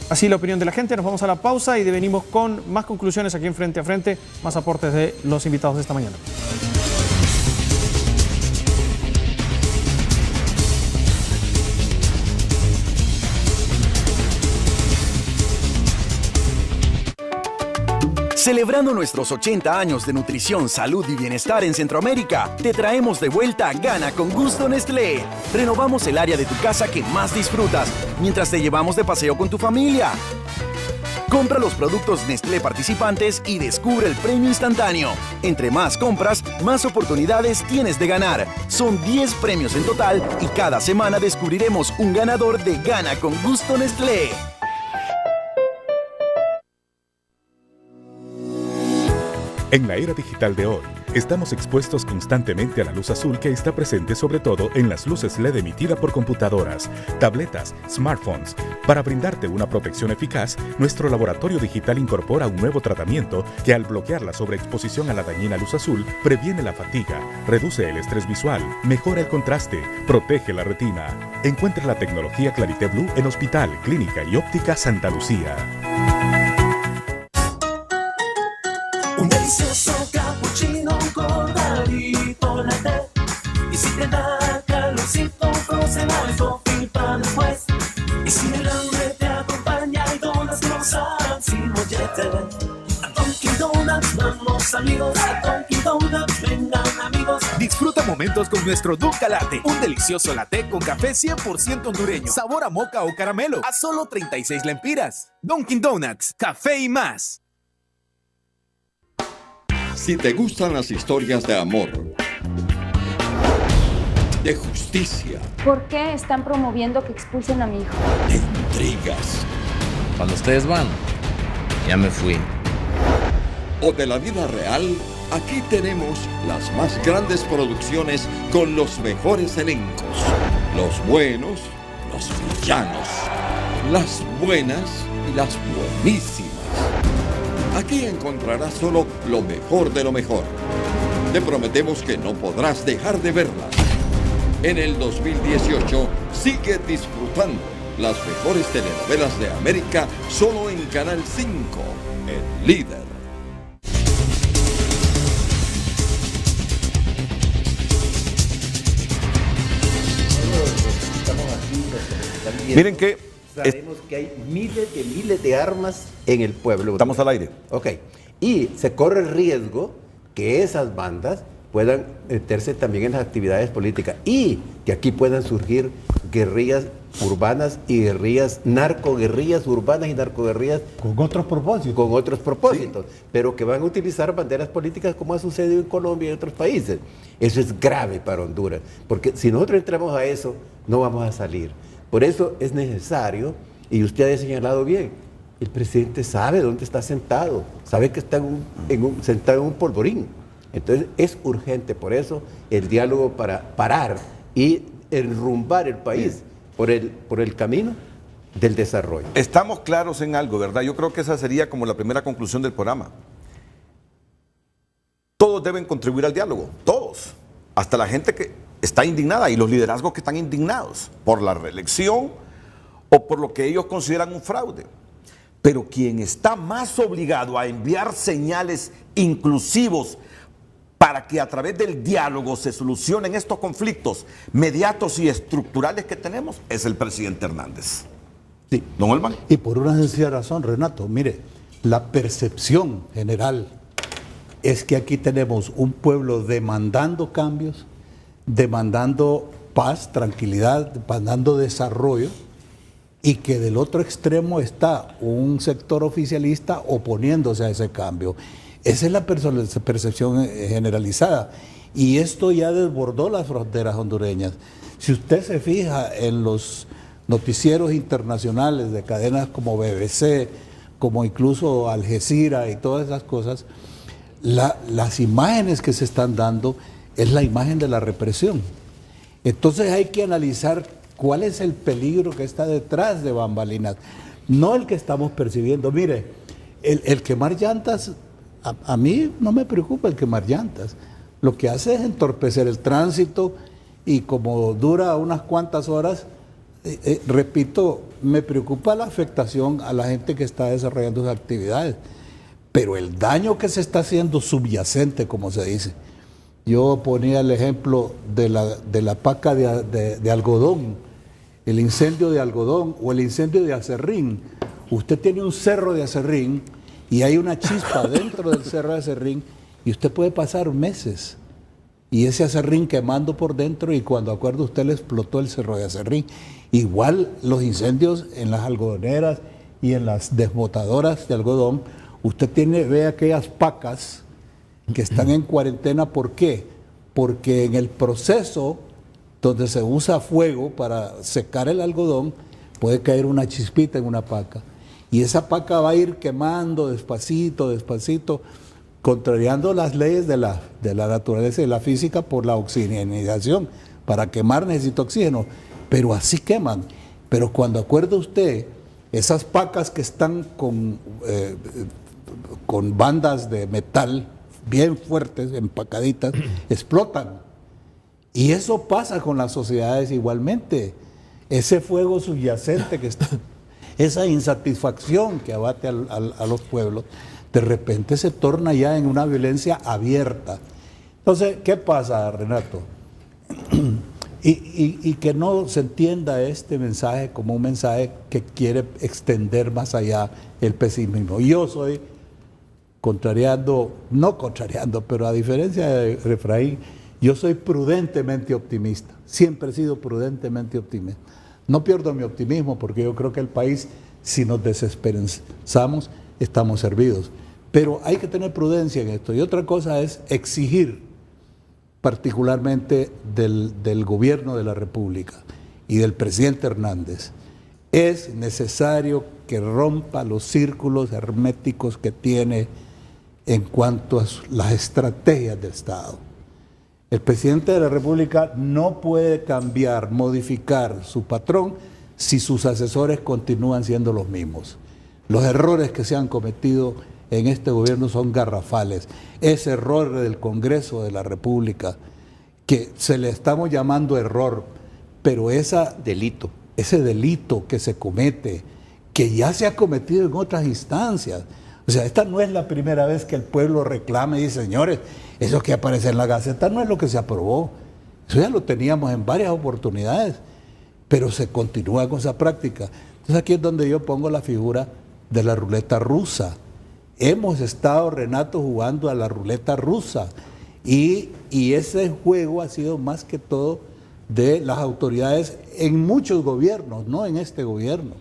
Así la opinión de la gente. Nos vamos a la pausa y venimos con más conclusiones aquí en Frente a Frente, más aportes de los invitados de esta mañana. Celebrando nuestros 80 años de nutrición, salud y bienestar en Centroamérica, te traemos de vuelta Gana con Gusto Nestlé. Renovamos el área de tu casa que más disfrutas, mientras te llevamos de paseo con tu familia. Compra los productos Nestlé participantes y descubre el premio instantáneo. Entre más compras, más oportunidades tienes de ganar. Son 10 premios en total y cada semana descubriremos un ganador de Gana con Gusto Nestlé. En la era digital de hoy, estamos expuestos constantemente a la luz azul que está presente sobre todo en las luces LED emitidas por computadoras, tabletas, smartphones. Para brindarte una protección eficaz, nuestro laboratorio digital incorpora un nuevo tratamiento que al bloquear la sobreexposición a la dañina luz azul, previene la fatiga, reduce el estrés visual, mejora el contraste, protege la retina. Encuentra la tecnología Clarité Blue en Hospital, Clínica y Óptica Santa Lucía. Un delicioso cappuccino cortadito latte. Y si te da calorcito, frozen algo para después. Y si el hambre te acompaña y donas croissants sin mollete. A Dunkin' Donuts vamos amigos, a Dunkin' Donuts vengan amigos. Disfruta momentos con nuestro Dunca Latte, un delicioso latte con café 100% hondureño, sabor a moca o caramelo, a solo 36 lempiras. Dunkin' Donuts, café y más. Si te gustan las historias de amor, de justicia, ¿por qué están promoviendo que expulsen a mi hijo? de intrigas, Cuando ustedes van, ya me fui. o de la vida real, aquí tenemos las más grandes producciones con los mejores elencos. Los buenos, los villanos, las buenas y las buenísimas. Aquí encontrarás solo lo mejor de lo mejor. Te prometemos que no podrás dejar de verlas. En el 2018 sigue disfrutando las mejores telenovelas de América solo en Canal 5, el líder. Miren que sabemos que hay miles de armas en el pueblo. Estamos al aire. Ok. Y se corre el riesgo que esas bandas puedan meterse también en las actividades políticas y que aquí puedan surgir guerrillas urbanas y narcoguerrillas urbanas y narcoguerrillas con otros propósitos. Con otros propósitos, sí, pero que van a utilizar banderas políticas como ha sucedido en Colombia y en otros países. Eso es grave para Honduras, porque si nosotros entramos a eso, no vamos a salir. Por eso es necesario, y usted ha señalado bien, el presidente sabe dónde está sentado, sabe que está sentado en un polvorín. Entonces es urgente, por eso, el diálogo para parar y enrumbar el país por el camino del desarrollo. Estamos claros en algo, ¿verdad? Yo creo que esa sería como la primera conclusión del programa. Todos deben contribuir al diálogo, todos, hasta la gente que está indignada y los liderazgos que están indignados por la reelección o por lo que ellos consideran un fraude. Pero quien está más obligado a enviar señales inclusivos para que a través del diálogo se solucionen estos conflictos mediatos y estructurales que tenemos es el presidente Hernández. Sí. Don Olman. Y por una sencilla razón, Renato, mire, la percepción general es que aquí tenemos un pueblo demandando cambios, demandando paz, tranquilidad, demandando desarrollo, y que del otro extremo está un sector oficialista oponiéndose a ese cambio. Esa es la percepción generalizada. Y esto ya desbordó las fronteras hondureñas. Si usted se fija en los noticieros internacionales de cadenas como BBC, como incluso Al Jazeera y todas esas cosas, las imágenes que se están dando es la imagen de la represión. Entonces hay que analizar cuál es el peligro que está detrás de bambalinas, no el que estamos percibiendo. Mire, el quemar llantas, a mí no me preocupa el quemar llantas. Lo que hace es entorpecer el tránsito y como dura unas cuantas horas, repito, me preocupa la afectación a la gente que está desarrollando sus actividades. Pero el daño que se está haciendo subyacente, como se dice. Yo ponía el ejemplo de la paca de algodón, el incendio de algodón o el incendio de acerrín. Usted tiene un cerro de acerrín y hay una chispa dentro del cerro de acerrín y usted puede pasar meses y ese acerrín quemando por dentro y cuando acuerda usted le explotó el cerro de acerrín. Igual los incendios en las algodoneras y en las desbotadoras de algodón, usted ve aquellas pacas que están en cuarentena. ¿Por qué? Porque en el proceso donde se usa fuego para secar el algodón, puede caer una chispita en una paca. Y esa paca va a ir quemando despacito, despacito, contrariando las leyes de la naturaleza y la física por la oxigenización. Para quemar necesita oxígeno, pero así queman. Pero cuando acuerda usted, esas pacas que están con bandas de metal bien fuertes, empacaditas, explotan. Y eso pasa con las sociedades igualmente. Ese fuego subyacente que está, esa insatisfacción que abate a los pueblos, de repente se torna ya en una violencia abierta. Entonces, ¿qué pasa, Renato? Y que no se entienda este mensaje como un mensaje que quiere extender más allá el pesimismo. Yo soy no contrariando, pero a diferencia de Efraín, yo soy prudentemente optimista. Siempre he sido prudentemente optimista. No pierdo mi optimismo porque yo creo que el país, si nos desesperanzamos, estamos servidos. Pero hay que tener prudencia en esto. Y otra cosa es exigir, particularmente del gobierno de la República y del presidente Hernández, es necesario que rompa los círculos herméticos que tiene en cuanto a las estrategias del Estado. El presidente de la República no puede cambiar, modificar su patrón si sus asesores continúan siendo los mismos. Los errores que se han cometido en este gobierno son garrafales. Ese error del Congreso de la República, que se le estamos llamando error, pero ese delito que se comete, que ya se ha cometido en otras instancias. O sea, esta no es la primera vez que el pueblo reclama y dice, señores, eso que aparece en la Gaceta no es lo que se aprobó. Eso ya lo teníamos en varias oportunidades, pero se continúa con esa práctica. Entonces aquí es donde yo pongo la figura de la ruleta rusa. Hemos estado, Renato, jugando a la ruleta rusa y ese juego ha sido más que todo de las autoridades en muchos gobiernos, no en este gobierno.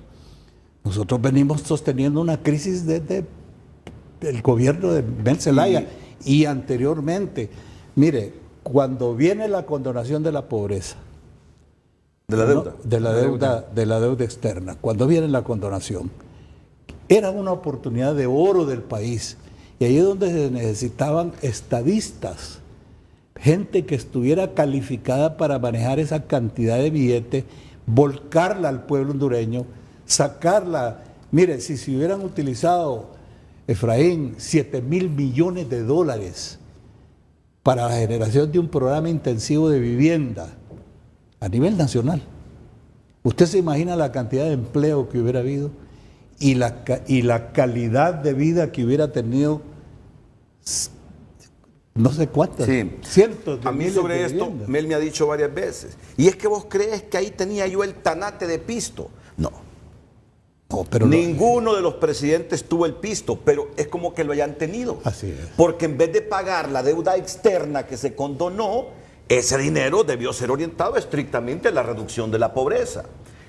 Nosotros venimos sosteniendo una crisis desde el gobierno de Mel Zelaya y anteriormente. Mire, cuando viene la condonación de la pobreza, de la deuda, de la deuda externa, cuando viene la condonación, era una oportunidad de oro del país. Y ahí es donde se necesitaban estadistas, gente que estuviera calificada para manejar esa cantidad de billetes, volcarla al pueblo hondureño, sacarla. Mire, si se hubieran utilizado, Efraín, 7,000 millones de dólares para la generación de un programa intensivo de vivienda a nivel nacional, usted se imagina la cantidad de empleo que hubiera habido y la calidad de vida que hubiera tenido, no sé cuántas, cientos de a mí miles sobre de esto, viviendas. Mel me ha dicho varias veces, y es que vos crees que ahí tenía yo el tanate de pisto. No, pero ninguno de los presidentes tuvo el pisto, pero es como que lo hayan tenido. Así es. Porque en vez de pagar la deuda externa que se condonó, ese dinero debió ser orientado estrictamente a la reducción de la pobreza.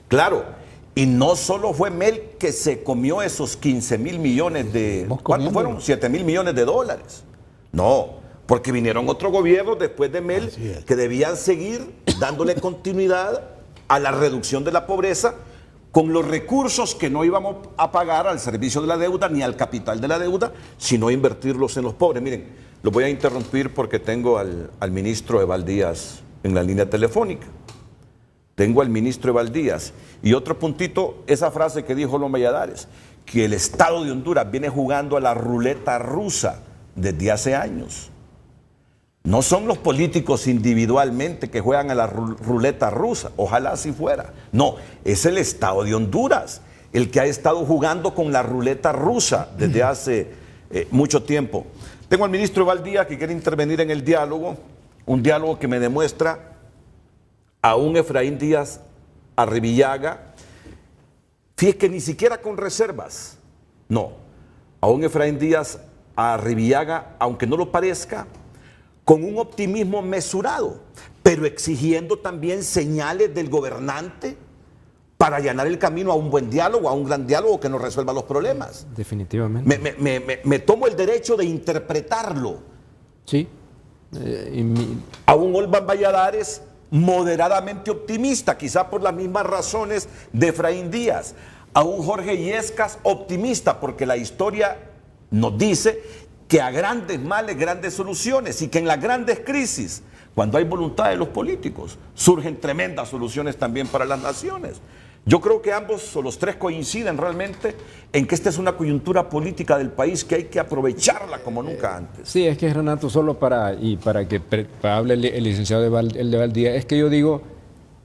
Claro, y no solo fue Mel que se comió esos 15,000 millones de... ¿Cuántos fueron? 7,000 millones de dólares. No, porque vinieron otros gobiernos después de Mel que debían seguir dándole continuidad a la reducción de la pobreza con los recursos que no íbamos a pagar al servicio de la deuda ni al capital de la deuda, sino invertirlos en los pobres. Miren, los voy a interrumpir porque tengo al ministro Eval Díaz en la línea telefónica. Tengo al ministro Eval Díaz. Y otro puntito, esa frase que dijo Loma Valladares, que el Estado de Honduras viene jugando a la ruleta rusa desde hace años. No son los políticos individualmente que juegan a la ruleta rusa, ojalá así fuera. No, es el Estado de Honduras el que ha estado jugando con la ruleta rusa desde hace mucho tiempo. Tengo al ministro Eval Díaz que quiere intervenir en el diálogo, un diálogo que me demuestra a un Efraín Díaz Arribillaga, fíjese que ni siquiera con reservas, no, a un Efraín Díaz Arribillaga, aunque no lo parezca, con un optimismo mesurado, pero exigiendo también señales del gobernante para allanar el camino a un buen diálogo, a un gran diálogo que nos resuelva los problemas. Definitivamente. Me tomo el derecho de interpretarlo. Sí. A un Olvan Valladares moderadamente optimista, quizá por las mismas razones de Efraín Díaz. A un Jorge Yescas optimista, porque la historia nos dice que a grandes males, grandes soluciones, y que en las grandes crisis, cuando hay voluntad de los políticos, surgen tremendas soluciones también para las naciones. Yo creo que ambos o los tres coinciden realmente en que esta es una coyuntura política del país que hay que aprovecharla como nunca antes. Sí, es que Renato, solo para que hable el licenciado Eval Díaz, es que yo digo,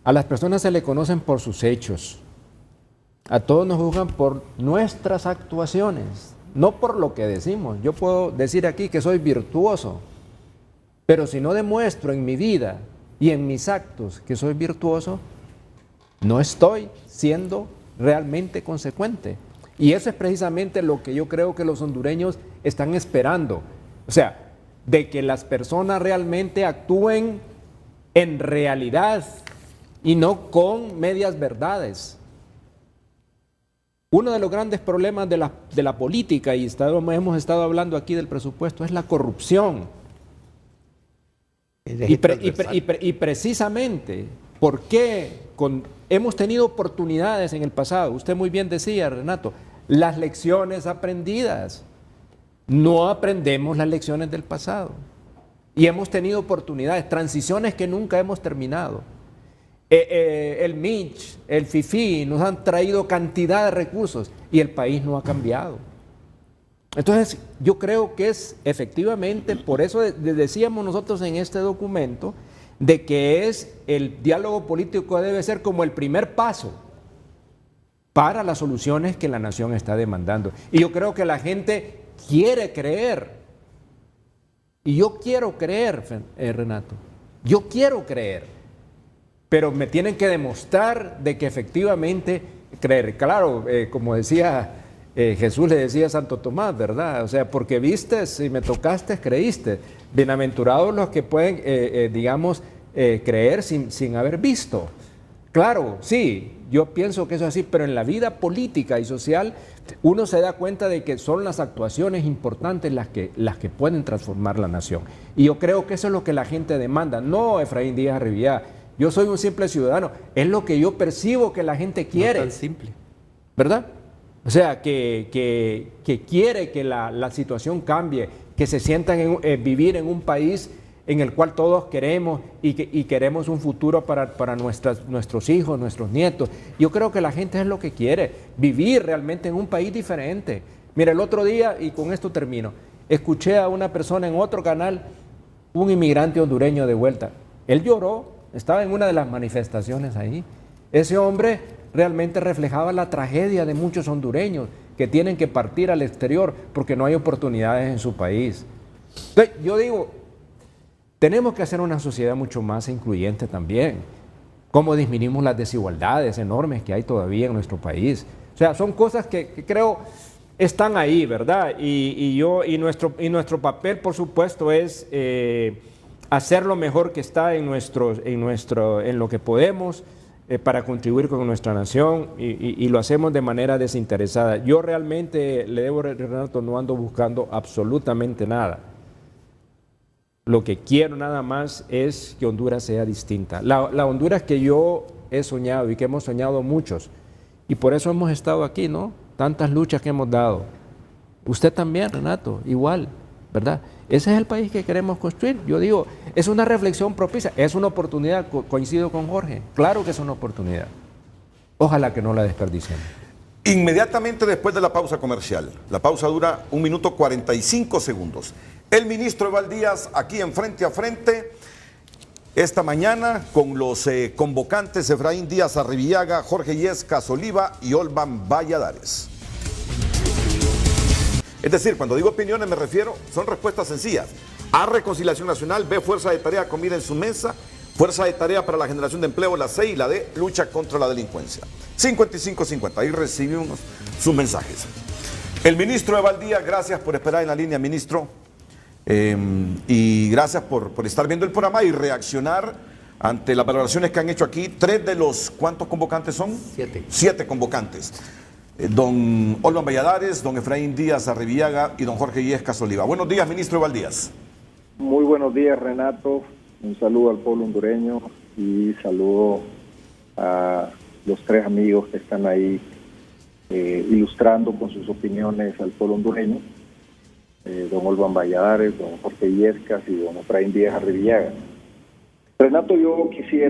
a las personas se le conocen por sus hechos, a todos nos juzgan por nuestras actuaciones, no por lo que decimos. Yo puedo decir aquí que soy virtuoso, pero si no demuestro en mi vida y en mis actos que soy virtuoso, no estoy siendo realmente consecuente. Y eso es precisamente lo que yo creo que los hondureños están esperando. O sea, de que las personas realmente actúen en realidad y no con medias verdades. Uno de los grandes problemas de la política, y hemos estado hablando aquí del presupuesto, es la corrupción. Y precisamente, ¿por qué hemos tenido oportunidades en el pasado? Usted muy bien decía, Renato, las lecciones aprendidas. No aprendemos las lecciones del pasado. Y hemos tenido oportunidades, transiciones que nunca hemos terminado. el Mitch, el FIFI, nos han traído cantidad de recursos y el país no ha cambiado. Entonces, yo creo que es efectivamente, por eso decíamos nosotros en este documento, de que es el diálogo político debe ser como el primer paso para las soluciones que la nación está demandando. Y yo creo que la gente quiere creer. Y yo quiero creer, Renato. Yo quiero creer. Pero me tienen que demostrar de que efectivamente creer. Claro, como decía Jesús, le decía a Santo Tomás, ¿verdad? O sea, porque vistes y me tocaste, creíste. Bienaventurados los que pueden, creer sin haber visto. Claro, sí, yo pienso que eso es así, pero en la vida política y social uno se da cuenta de que son las actuaciones importantes las que pueden transformar la nación. Y yo creo que eso es lo que la gente demanda, no Efraín Díaz Arribillada. Yo soy un simple ciudadano, es lo que yo percibo que la gente quiere. No tan simple. ¿Verdad? O sea, que quiere que la situación cambie, que se sientan vivir en un país en el cual todos queremos y queremos un futuro para nuestros hijos, nuestros nietos. Yo creo que la gente es lo que quiere, vivir realmente en un país diferente. Mira, el otro día, y con esto termino, escuché a una persona en otro canal, un inmigrante hondureño de vuelta. Él lloró, estaba en una de las manifestaciones ahí. Ese hombre realmente reflejaba la tragedia de muchos hondureños que tienen que partir al exterior porque no hay oportunidades en su país. Entonces, yo digo, tenemos que hacer una sociedad mucho más incluyente también. Cómo disminuimos las desigualdades enormes que hay todavía en nuestro país. O sea, son cosas que creo están ahí, ¿verdad? Y nuestro papel, por supuesto, es hacer lo mejor que está en lo que podemos para contribuir con nuestra nación y lo hacemos de manera desinteresada. Yo realmente, le debo, Renato, no ando buscando absolutamente nada. Lo que quiero nada más es que Honduras sea distinta. La Honduras que yo he soñado y que hemos soñado muchos. Y por eso hemos estado aquí, ¿no? Tantas luchas que hemos dado. Usted también, Renato, igual, ¿verdad? Ese es el país que queremos construir. Yo digo, es una reflexión propicia, es una oportunidad, coincido con Jorge. Claro que es una oportunidad. Ojalá que no la desperdiciemos. Inmediatamente después de la pausa comercial. La pausa dura 1 minuto 45 segundos. El ministro Eval Díaz aquí en Frente a Frente esta mañana con los convocantes Efraín Díaz Arribillaga, Jorge Illescas Oliva y Olvan Valladares. Es decir, cuando digo opiniones me refiero, son respuestas sencillas. A Reconciliación Nacional, B, Fuerza de Tarea, comida en su mesa, Fuerza de Tarea para la generación de empleo, la C, y la D, lucha contra la delincuencia. 55-50, ahí recibimos sus mensajes. El ministro Eval Díaz, gracias por esperar en la línea, ministro. Y gracias por estar viendo el programa y reaccionar ante las valoraciones que han hecho aquí. 3 de los, ¿cuántos convocantes son? 7. 7 convocantes. Don Olvan Valladares, don Efraín Díaz Arribillaga y don Jorge Illescas Oliva. Buenos días, ministro Eval Díaz. Muy buenos días, Renato. Un saludo al pueblo hondureño y saludo a los 3 amigos que están ahí ilustrando con sus opiniones al pueblo hondureño. Don Olvan Valladares, don Jorge Illescas y don Efraín Díaz Arribillaga. Renato, yo quise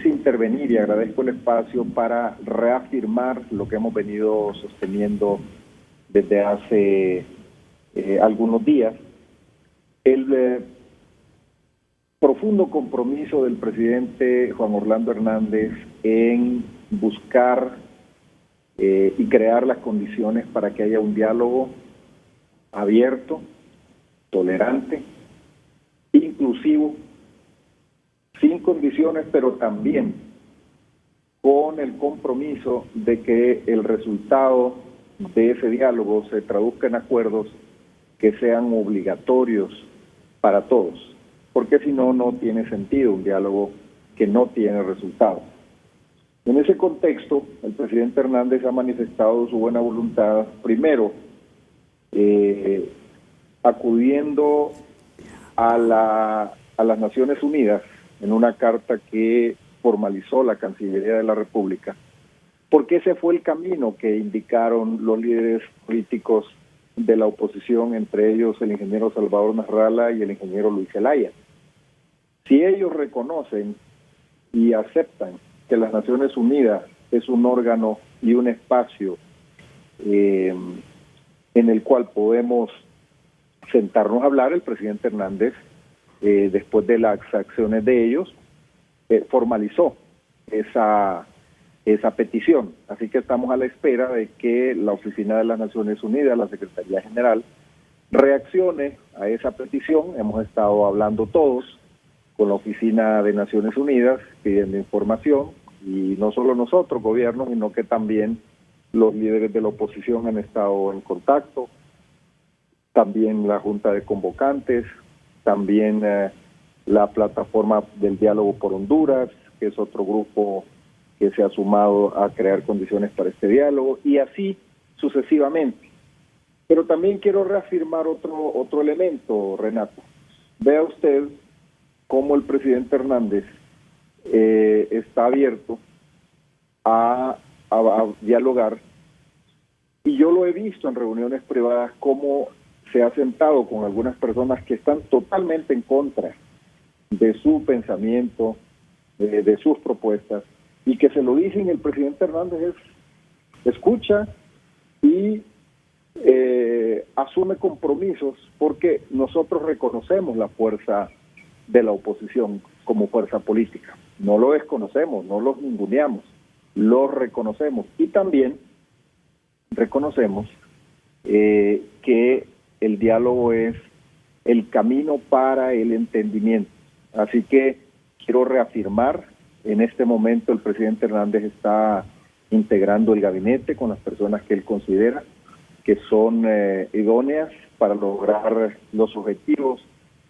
intervenir y agradezco el espacio para reafirmar lo que hemos venido sosteniendo desde hace algunos días. El profundo compromiso del presidente Juan Orlando Hernández en buscar y crear las condiciones para que haya un diálogo abierto, tolerante, inclusivo, sin condiciones, pero también con el compromiso de que el resultado de ese diálogo se traduzca en acuerdos que sean obligatorios para todos, porque si no, no tiene sentido un diálogo que no tiene resultado. En ese contexto, el presidente Hernández ha manifestado su buena voluntad, primero, acudiendo a las Naciones Unidas en una carta que formalizó la Cancillería de la República, porque ese fue el camino que indicaron los líderes políticos de la oposición, entre ellos el ingeniero Salvador Nasralla y el ingeniero Luis Zelaya. Si ellos reconocen y aceptan que las Naciones Unidas es un órgano y un espacio en el cual podemos sentarnos a hablar, el presidente Hernández, después de las acciones de ellos, formalizó esa petición. Así que estamos a la espera de que la Oficina de las Naciones Unidas, la Secretaría General, reaccione a esa petición. Hemos estado hablando todos con la Oficina de Naciones Unidas pidiendo información, y no solo nosotros, gobierno, sino que también los líderes de la oposición han estado en contacto, también la Junta de Convocantes, también la Plataforma del Diálogo por Honduras, que es otro grupo que se ha sumado a crear condiciones para este diálogo, y así sucesivamente. Pero también quiero reafirmar otro elemento, Renato. Vea usted cómo el presidente Hernández está abierto a dialogar, y yo lo he visto en reuniones privadas cómo se ha sentado con algunas personas que están totalmente en contra de su pensamiento, de sus propuestas, y que se lo dicen. El presidente Hernández escucha y asume compromisos, porque nosotros reconocemos la fuerza de la oposición como fuerza política. No lo desconocemos, no los ninguneamos, los reconocemos, y también reconocemos que el diálogo es el camino para el entendimiento. Así que quiero reafirmar, en este momento el presidente Hernández está integrando el gabinete con las personas que él considera que son idóneas para lograr los objetivos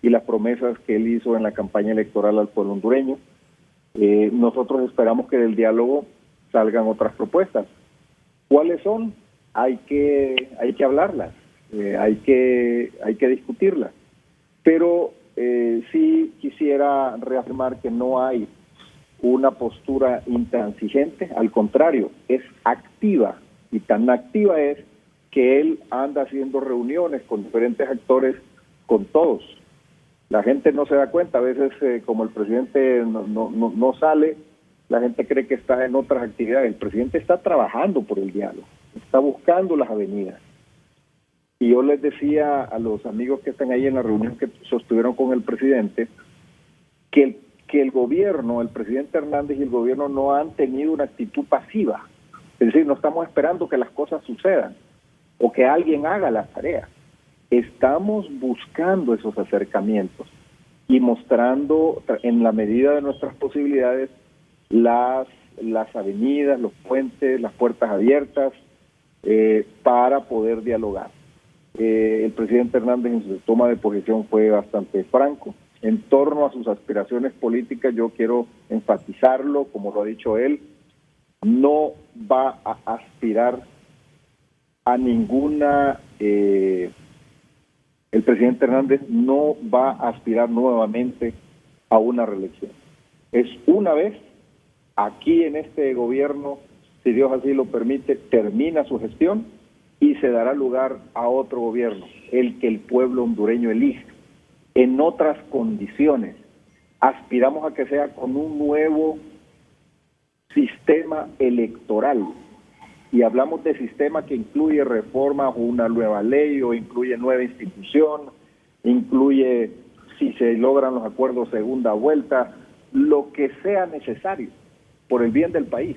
y las promesas que él hizo en la campaña electoral al pueblo hondureño. Nosotros esperamos que del diálogo salgan otras propuestas. ¿Cuáles son? Hay que hablarlas, hay que discutirlas. Pero sí quisiera reafirmar que no hay una postura intransigente, al contrario, es activa, y tan activa es que él anda haciendo reuniones con diferentes actores, con todos. La gente no se da cuenta, a veces como el presidente no sale, la gente cree que está en otras actividades. El presidente está trabajando por el diálogo, está buscando las avenidas. Y yo les decía a los amigos que están ahí en la reunión que sostuvieron con el presidente, que el gobierno, el presidente Hernández y el gobierno no han tenido una actitud pasiva. Es decir, no estamos esperando que las cosas sucedan o que alguien haga las tareas. Estamos buscando esos acercamientos y mostrando en la medida de nuestras posibilidades las avenidas, los puentes, las puertas abiertas para poder dialogar. El presidente Hernández en su toma de posesión fue bastante franco. En torno a sus aspiraciones políticas, yo quiero enfatizarlo, como lo ha dicho él, no va a aspirar a ninguna... el presidente Hernández no va a aspirar nuevamente a una reelección. Es una vez, aquí en este gobierno, si Dios así lo permite, termina su gestión y se dará lugar a otro gobierno, el que el pueblo hondureño elige, en otras condiciones. Aspiramos a que sea con un nuevo sistema electoral, y hablamos de sistema que incluye reformas o una nueva ley, o incluye nueva institución, incluye, si se logran los acuerdos, segunda vuelta, lo que sea necesario por el bien del país.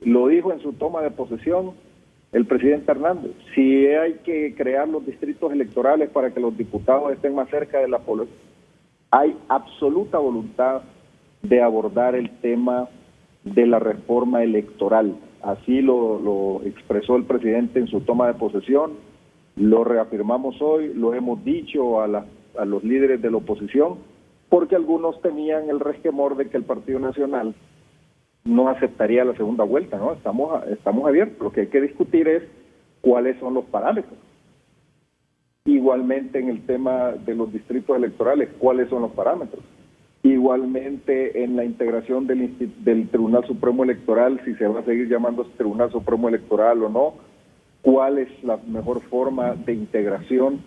Lo dijo en su toma de posesión el presidente Hernández: si hay que crear los distritos electorales para que los diputados estén más cerca de la población, hay absoluta voluntad de abordar el tema de la reforma electoral. Así lo expresó el presidente en su toma de posesión, lo reafirmamos hoy, lo hemos dicho a los líderes de la oposición, porque algunos tenían el resquemor de que el Partido Nacional no aceptaría la segunda vuelta, ¿no? Estamos abiertos. Lo que hay que discutir es cuáles son los parámetros. Igualmente en el tema de los distritos electorales, cuáles son los parámetros. Igualmente en la integración del Tribunal Supremo Electoral, si se va a seguir llamando Tribunal Supremo Electoral o no, cuál es la mejor forma de integración,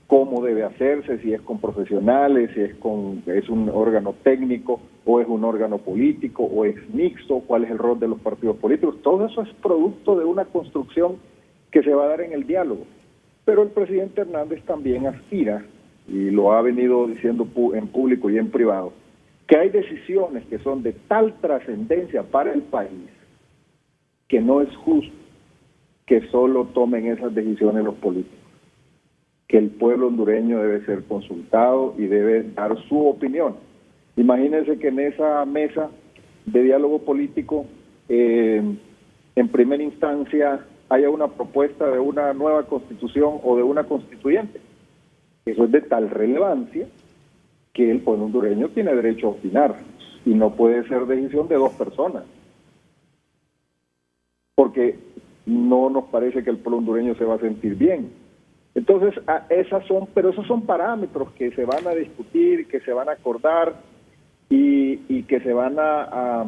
cómo debe hacerse, si es con profesionales, si es un órgano técnico o es un órgano político, o es mixto, cuál es el rol de los partidos políticos. Todo eso es producto de una construcción que se va a dar en el diálogo. Pero el presidente Hernández también aspira, y lo ha venido diciendo en público y en privado, que hay decisiones que son de tal trascendencia para el país que no es justo que solo tomen esas decisiones los políticos, que el pueblo hondureño debe ser consultado y debe dar su opinión. Imagínense que en esa mesa de diálogo político, en primera instancia, haya una propuesta de una nueva constitución o de una constituyente. Eso es de tal relevancia que el pueblo hondureño tiene derecho a opinar y no puede ser decisión de dos personas. Porque no nos parece que el pueblo hondureño se va a sentir bien. Entonces, pero esos son parámetros que se van a discutir, que se van a acordar y que se van a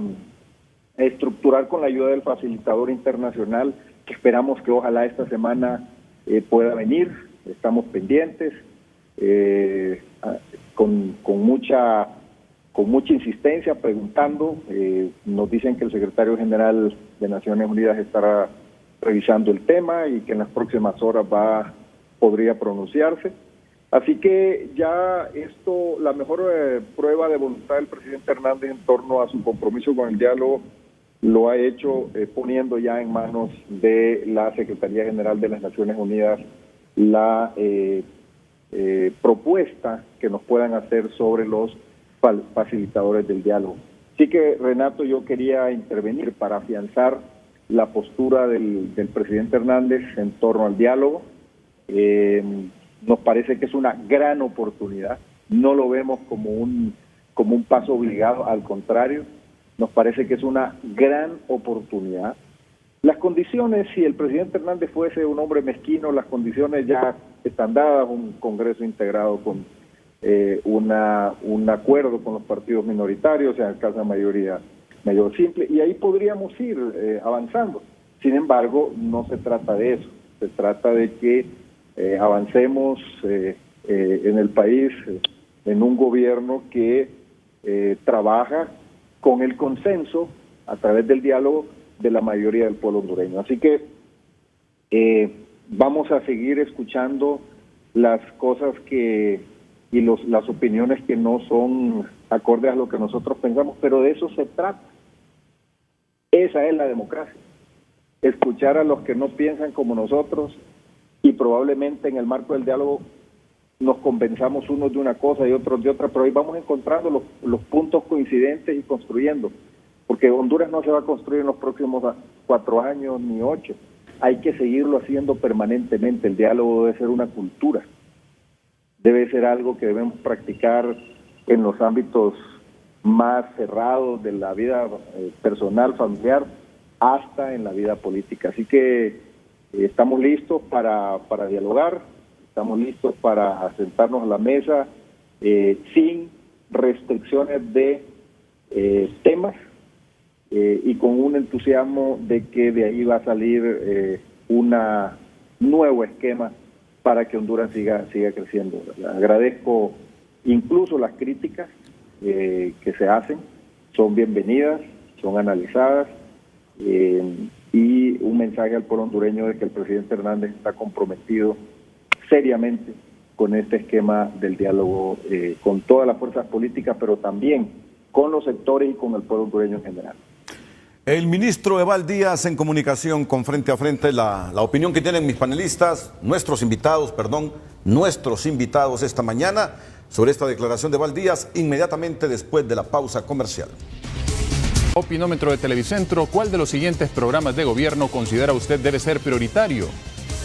estructurar con la ayuda del facilitador internacional, que esperamos que ojalá esta semana pueda venir. Estamos pendientes, con mucha insistencia, preguntando. Nos dicen que el secretario general de Naciones Unidas estará revisando el tema y que en las próximas horas podría pronunciarse. Así que ya esto, la mejor prueba de voluntad del presidente Hernández en torno a su compromiso con el diálogo, lo ha hecho poniendo ya en manos de la Secretaría General de las Naciones Unidas la propuesta que nos puedan hacer sobre los facilitadores del diálogo. Así que, Renato, yo quería intervenir para afianzar la postura del presidente Hernández en torno al diálogo. Nos parece que es una gran oportunidad, no lo vemos como un paso obligado, al contrario, nos parece que es una gran oportunidad. Las condiciones, si el presidente Hernández fuese un hombre mezquino, las condiciones ya están dadas, un Congreso integrado con un acuerdo con los partidos minoritarios, en el caso de mayoría mayor simple, y ahí podríamos ir avanzando. Sin embargo, no se trata de eso, se trata de que avancemos en el país en un gobierno que trabaja con el consenso a través del diálogo de la mayoría del pueblo hondureño. Así que vamos a seguir escuchando las cosas las opiniones que no son acordes a lo que nosotros pensamos, pero de eso se trata. Esa es la democracia, escuchar a los que no piensan como nosotros, y probablemente en el marco del diálogo nos convenzamos unos de una cosa y otros de otra, pero ahí vamos encontrando los puntos coincidentes y construyendo, porque Honduras no se va a construir en los próximos 4 años ni 8, hay que seguirlo haciendo permanentemente. El diálogo debe ser una cultura, debe ser algo que debemos practicar en los ámbitos más cerrados de la vida personal, familiar, hasta en la vida política. Así que estamos listos para dialogar, estamos listos para sentarnos a la mesa sin restricciones de temas y con un entusiasmo de que de ahí va a salir un nuevo esquema para que Honduras siga creciendo. Agradezco incluso las críticas que se hacen, son bienvenidas, son analizadas, y un mensaje al pueblo hondureño de que el presidente Hernández está comprometido seriamente con este esquema del diálogo con todas las fuerzas políticas, pero también con los sectores y con el pueblo hondureño en general. El ministro Eval Díaz en comunicación con Frente a Frente, la opinión que tienen mis panelistas, nuestros invitados esta mañana sobre esta declaración de Eval Díaz, inmediatamente después de la pausa comercial. Opinómetro de Televicentro, ¿cuál de los siguientes programas de gobierno considera usted debe ser prioritario?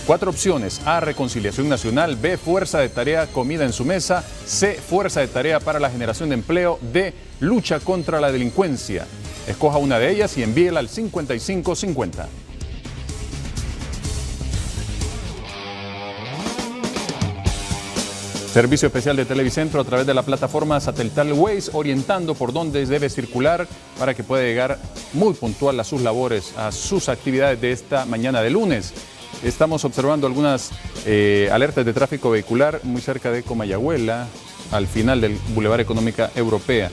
4 opciones: A, reconciliación nacional; B, fuerza de tarea, comida en su mesa; C, fuerza de tarea para la generación de empleo; D, lucha contra la delincuencia. Escoja una de ellas y envíela al 5550. Servicio especial de Televicentro a través de la plataforma satelital Waze, orientando por dónde debe circular para que pueda llegar muy puntual a sus labores, a sus actividades de esta mañana de lunes. Estamos observando algunas alertas de tráfico vehicular muy cerca de Comayagüela, al final del Boulevard Económica Europea.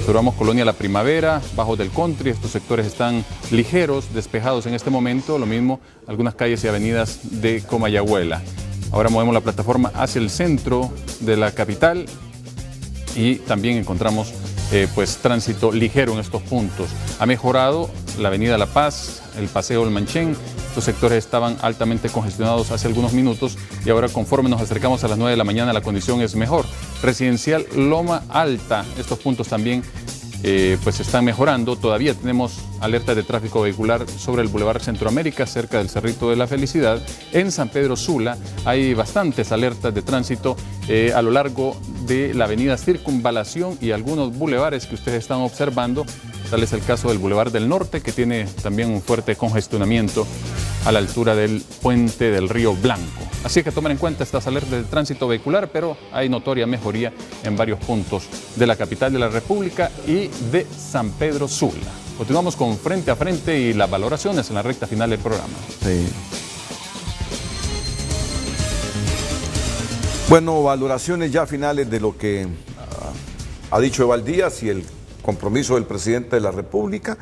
Observamos Colonia La Primavera, Bajos del Country, estos sectores están ligeros, despejados en este momento, lo mismo algunas calles y avenidas de Comayagüela. Ahora movemos la plataforma hacia el centro de la capital y también encontramos pues tránsito ligero en estos puntos. Ha mejorado la avenida La Paz, el Paseo del Manchén. Estos sectores estaban altamente congestionados hace algunos minutos y ahora conforme nos acercamos a las 9 de la mañana la condición es mejor. Residencial Loma Alta, estos puntos también pues están mejorando. Todavía tenemos alertas de tráfico vehicular sobre el Boulevard Centroamérica, cerca del Cerrito de la Felicidad. En San Pedro Sula hay bastantes alertas de tránsito a lo largo de la avenida Circunvalación y algunos bulevares que ustedes están observando. Tal es el caso del Boulevard del Norte, que tiene también un fuerte congestionamiento a la altura del puente del Río Blanco. Así que tomen en cuenta estas alertas de tránsito vehicular, pero hay notoria mejoría en varios puntos de la capital de la República y de San Pedro Sula. Continuamos con Frente a Frente y las valoraciones en la recta final del programa. Sí. Bueno, valoraciones ya finales de lo que ha dicho Eval Díaz y el compromiso del presidente de la República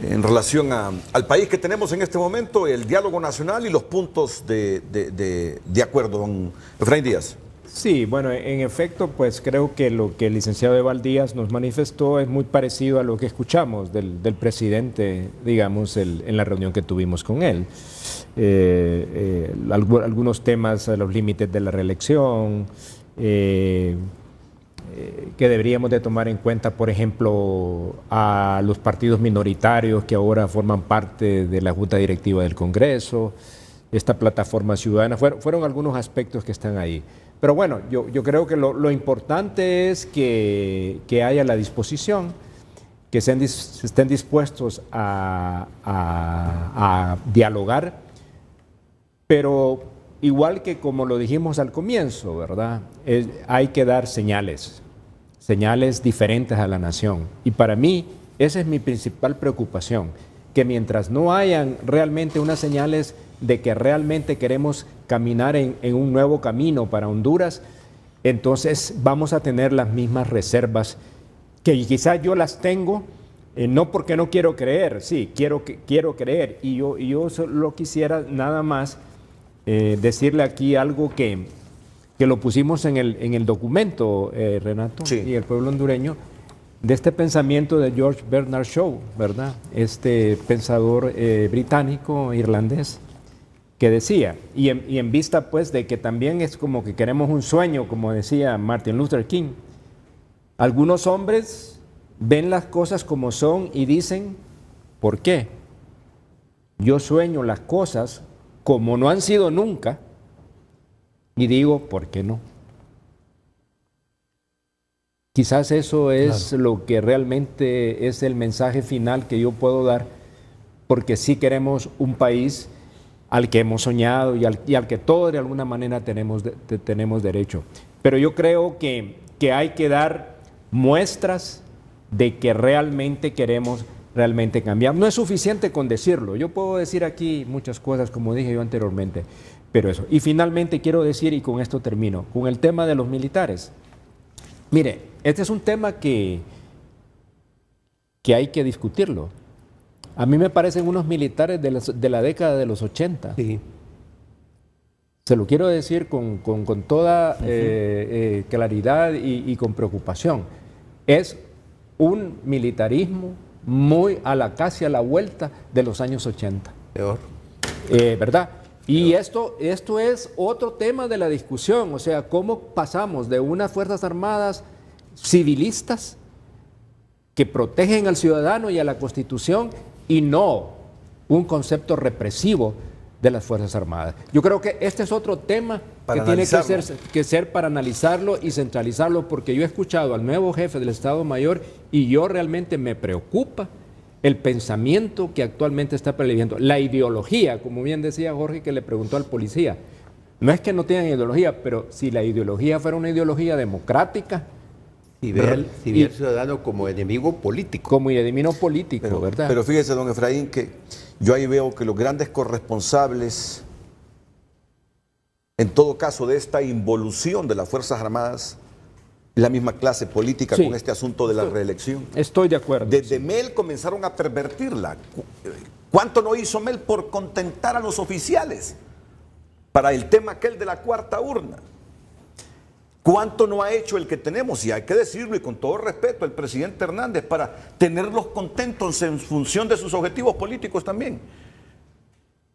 en relación al país que tenemos en este momento, el diálogo nacional y los puntos de acuerdo, don Efraín Díaz. Sí, bueno, en efecto, pues creo que lo que el licenciado Eval Díaz nos manifestó es muy parecido a lo que escuchamos del presidente, digamos, en la reunión que tuvimos con él. Algunos temas, los límites de la reelección, que deberíamos de tomar en cuenta, por ejemplo, a los partidos minoritarios que ahora forman parte de la Junta Directiva del Congreso, esta plataforma ciudadana, fueron algunos aspectos que están ahí. Pero bueno, yo creo que lo importante es que haya la disposición, que estén dispuestos a dialogar, pero igual que como lo dijimos al comienzo, ¿verdad? Hay que dar señales diferentes a la nación. Y para mí, esa es mi principal preocupación, que mientras no hayan realmente unas señales de que realmente queremos caminar en un nuevo camino para Honduras, entonces vamos a tener las mismas reservas, que quizás yo las tengo, no porque no quiero creer, sí, quiero creer, y yo solo quisiera nada más decirle aquí algo que lo pusimos en el documento, Renato, sí, y el pueblo hondureño, de este pensamiento de George Bernard Shaw, ¿verdad? Este pensador británico, irlandés, que decía, y en vista pues de que también es como que queremos un sueño, como decía Martin Luther King, algunos hombres ven las cosas como son y dicen, ¿por qué? Yo sueño las cosas como no han sido nunca, y digo, ¿por qué no? Quizás eso es claro, lo que realmente es el mensaje final que yo puedo dar, porque sí queremos un país al que hemos soñado y al que todos de alguna manera tenemos derecho. Pero yo creo que hay que dar muestras de que realmente queremos cambiar. No es suficiente con decirlo. Yo puedo decir aquí muchas cosas, como dije yo anteriormente, pero eso. Y finalmente quiero decir, y con esto termino, con el tema de los militares. Mire, este es un tema que hay que discutirlo. A mí me parecen unos militares de la década de los 80. Sí. Se lo quiero decir con toda claridad y con preocupación. Es un militarismo muy casi a la vuelta de los años 80. Peor. ¿Verdad? Y esto es otro tema de la discusión, o sea, cómo pasamos de unas Fuerzas Armadas civilistas que protegen al ciudadano y a la Constitución y no un concepto represivo de las Fuerzas Armadas. Yo creo que este es otro tema que tiene que ser para analizarlo y centralizarlo, porque yo he escuchado al nuevo jefe del Estado Mayor y yo realmente me preocupa el pensamiento que actualmente está prevaliendo, la ideología, como bien decía Jorge que le preguntó al policía. No es que no tengan ideología, pero si la ideología fuera una ideología democrática, y ve al ciudadano como enemigo político. Como enemigo político, ¿verdad? Pero fíjese, don Efraín, que yo ahí veo que los grandes corresponsables, en todo caso, de esta involución de las Fuerzas Armadas, la misma clase política Sí. con este asunto de la reelección. Estoy de acuerdo. Desde Mel comenzaron a pervertirla. ¿Cuánto no hizo Mel por contentar a los oficiales para el tema aquel de la cuarta urna? ¿Cuánto no ha hecho el que tenemos? Y hay que decirlo, y con todo respeto, el presidente Hernández, para tenerlos contentos en función de sus objetivos políticos también.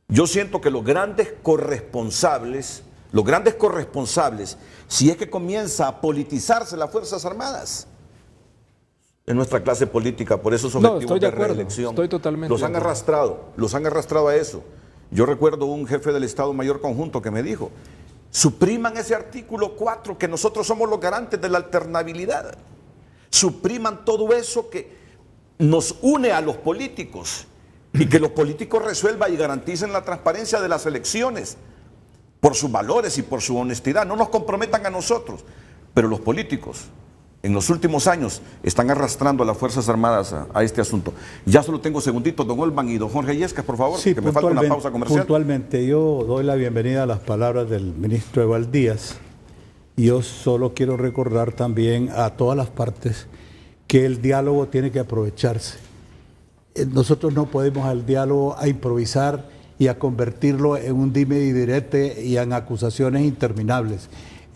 Yo siento que los grandes corresponsables, si es que comienza a politizarse las Fuerzas Armadas, en nuestra clase política, por esos objetivos estoy de acuerdo, reelección, estoy totalmente los de han acuerdo. arrastrado a eso. Yo recuerdo un jefe del Estado Mayor Conjunto que me dijo: supriman ese artículo 4, que nosotros somos los garantes de la alternabilidad. Supriman todo eso que nos une a los políticos y que los políticos resuelvan y garanticen la transparencia de las elecciones por sus valores y por su honestidad. No nos comprometan a nosotros, pero los políticos en los últimos años están arrastrando a las Fuerzas Armadas a este asunto. Ya solo tengo segunditos, don Olman y don Jorge Illescas, por favor, Sí, que me falta una pausa comercial. Puntualmente, yo doy la bienvenida a las palabras del ministro Eval Díaz. Yo solo quiero recordar también a todas las partes que el diálogo tiene que aprovecharse. Nosotros no podemos al diálogo a improvisar y a convertirlo en un dime y direte y en acusaciones interminables.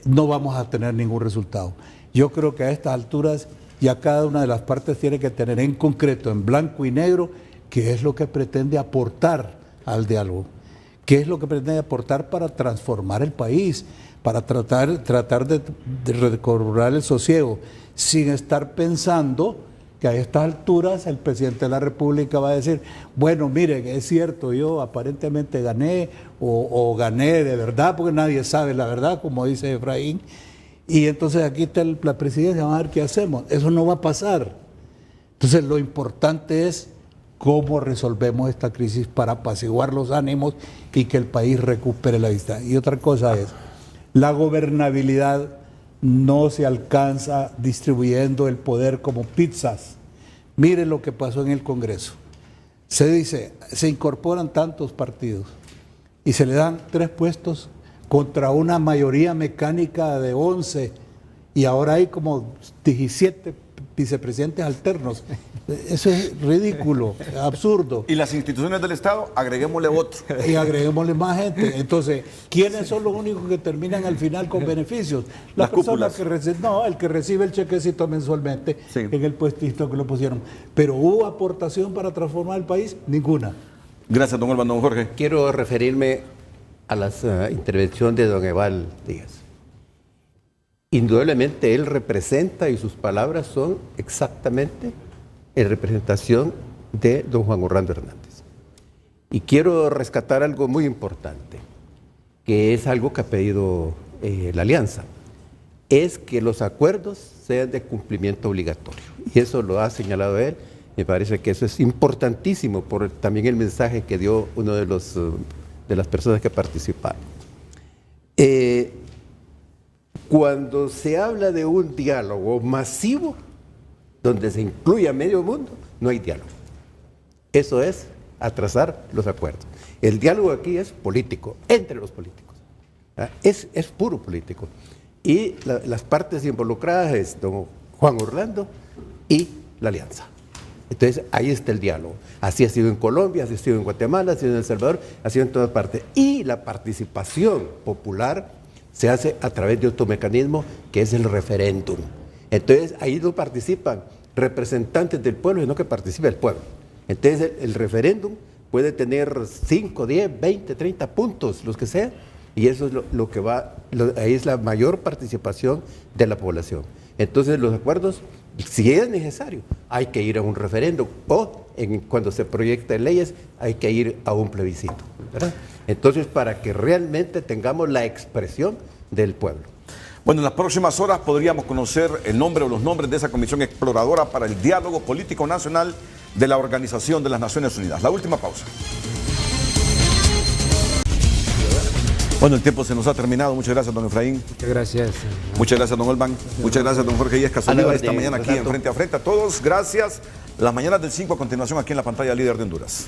No vamos a tener ningún resultado. Yo creo que a estas alturas ya cada una de las partes tiene que tener en concreto, en blanco y negro, qué es lo que pretende aportar al diálogo, qué es lo que pretende aportar para transformar el país, para tratar de recobrar el sosiego, sin estar pensando que a estas alturas el presidente de la República va a decir: bueno, miren, es cierto, yo aparentemente gané o gané de verdad, porque nadie sabe la verdad, como dice Efraín, y entonces aquí está la presidencia, vamos a ver qué hacemos. Eso no va a pasar. Entonces lo importante es cómo resolvemos esta crisis para apaciguar los ánimos y que el país recupere la vista. Y otra cosa es, la gobernabilidad no se alcanza distribuyendo el poder como pizzas. Miren lo que pasó en el Congreso. Se dice, se incorporan tantos partidos y se le dan 3 puestos contra una mayoría mecánica de 11, y ahora hay como 17 vicepresidentes alternos. Eso es ridículo, absurdo. Y las instituciones del Estado, agreguémosle otro. Y agreguémosle más gente. Entonces, ¿quiénes son los únicos que terminan al final con beneficios? Las personas que reciben, no, el que recibe el chequecito mensualmente en el puestito que lo pusieron. Pero ¿hubo aportación para transformar el país? Ninguna. Gracias, don Olman. Don Jorge. Quiero referirme a la intervención de don Eval Díaz. Indudablemente él representa, y sus palabras son exactamente en representación de don Juan Orlando Hernández. Y quiero rescatar algo muy importante, que es algo que ha pedido la Alianza, es que los acuerdos sean de cumplimiento obligatorio. Y eso lo ha señalado él. Me parece que eso es importantísimo por también el mensaje que dio uno de las personas que participaron. Cuando se habla de un diálogo masivo, donde se incluye a medio mundo, no hay diálogo. Eso es atrasar los acuerdos. El diálogo aquí es político, entre los políticos. Es puro político. Y las partes involucradas es don Juan Orlando y la Alianza. Entonces ahí está el diálogo. Así ha sido en Colombia, así ha sido en Guatemala, así ha sido en El Salvador, ha sido en todas partes. Y la participación popular se hace a través de otro mecanismo que es el referéndum. Entonces ahí no participan representantes del pueblo, sino que participa el pueblo. Entonces el referéndum puede tener 5, 10, 20, 30 puntos, los que sean, y eso es lo que va, ahí es la mayor participación de la población. Entonces los acuerdos, si es necesario, hay que ir a un referéndum, o cuando se proyectan leyes hay que ir a un plebiscito, ¿verdad? Entonces, para que realmente tengamos la expresión del pueblo. Bueno, en las próximas horas podríamos conocer el nombre o los nombres de esa comisión exploradora para el diálogo político nacional de la Organización de las Naciones Unidas. La última pausa. Bueno, el tiempo se nos ha terminado. Muchas gracias, don Efraín. Muchas gracias. Muchas gracias, don Olman. Muchas gracias, don Jorge Illescas. Esta mañana aquí en Frente a Frente. A todos, gracias. Las mañanas del 5 a continuación aquí en la pantalla Líder de Honduras.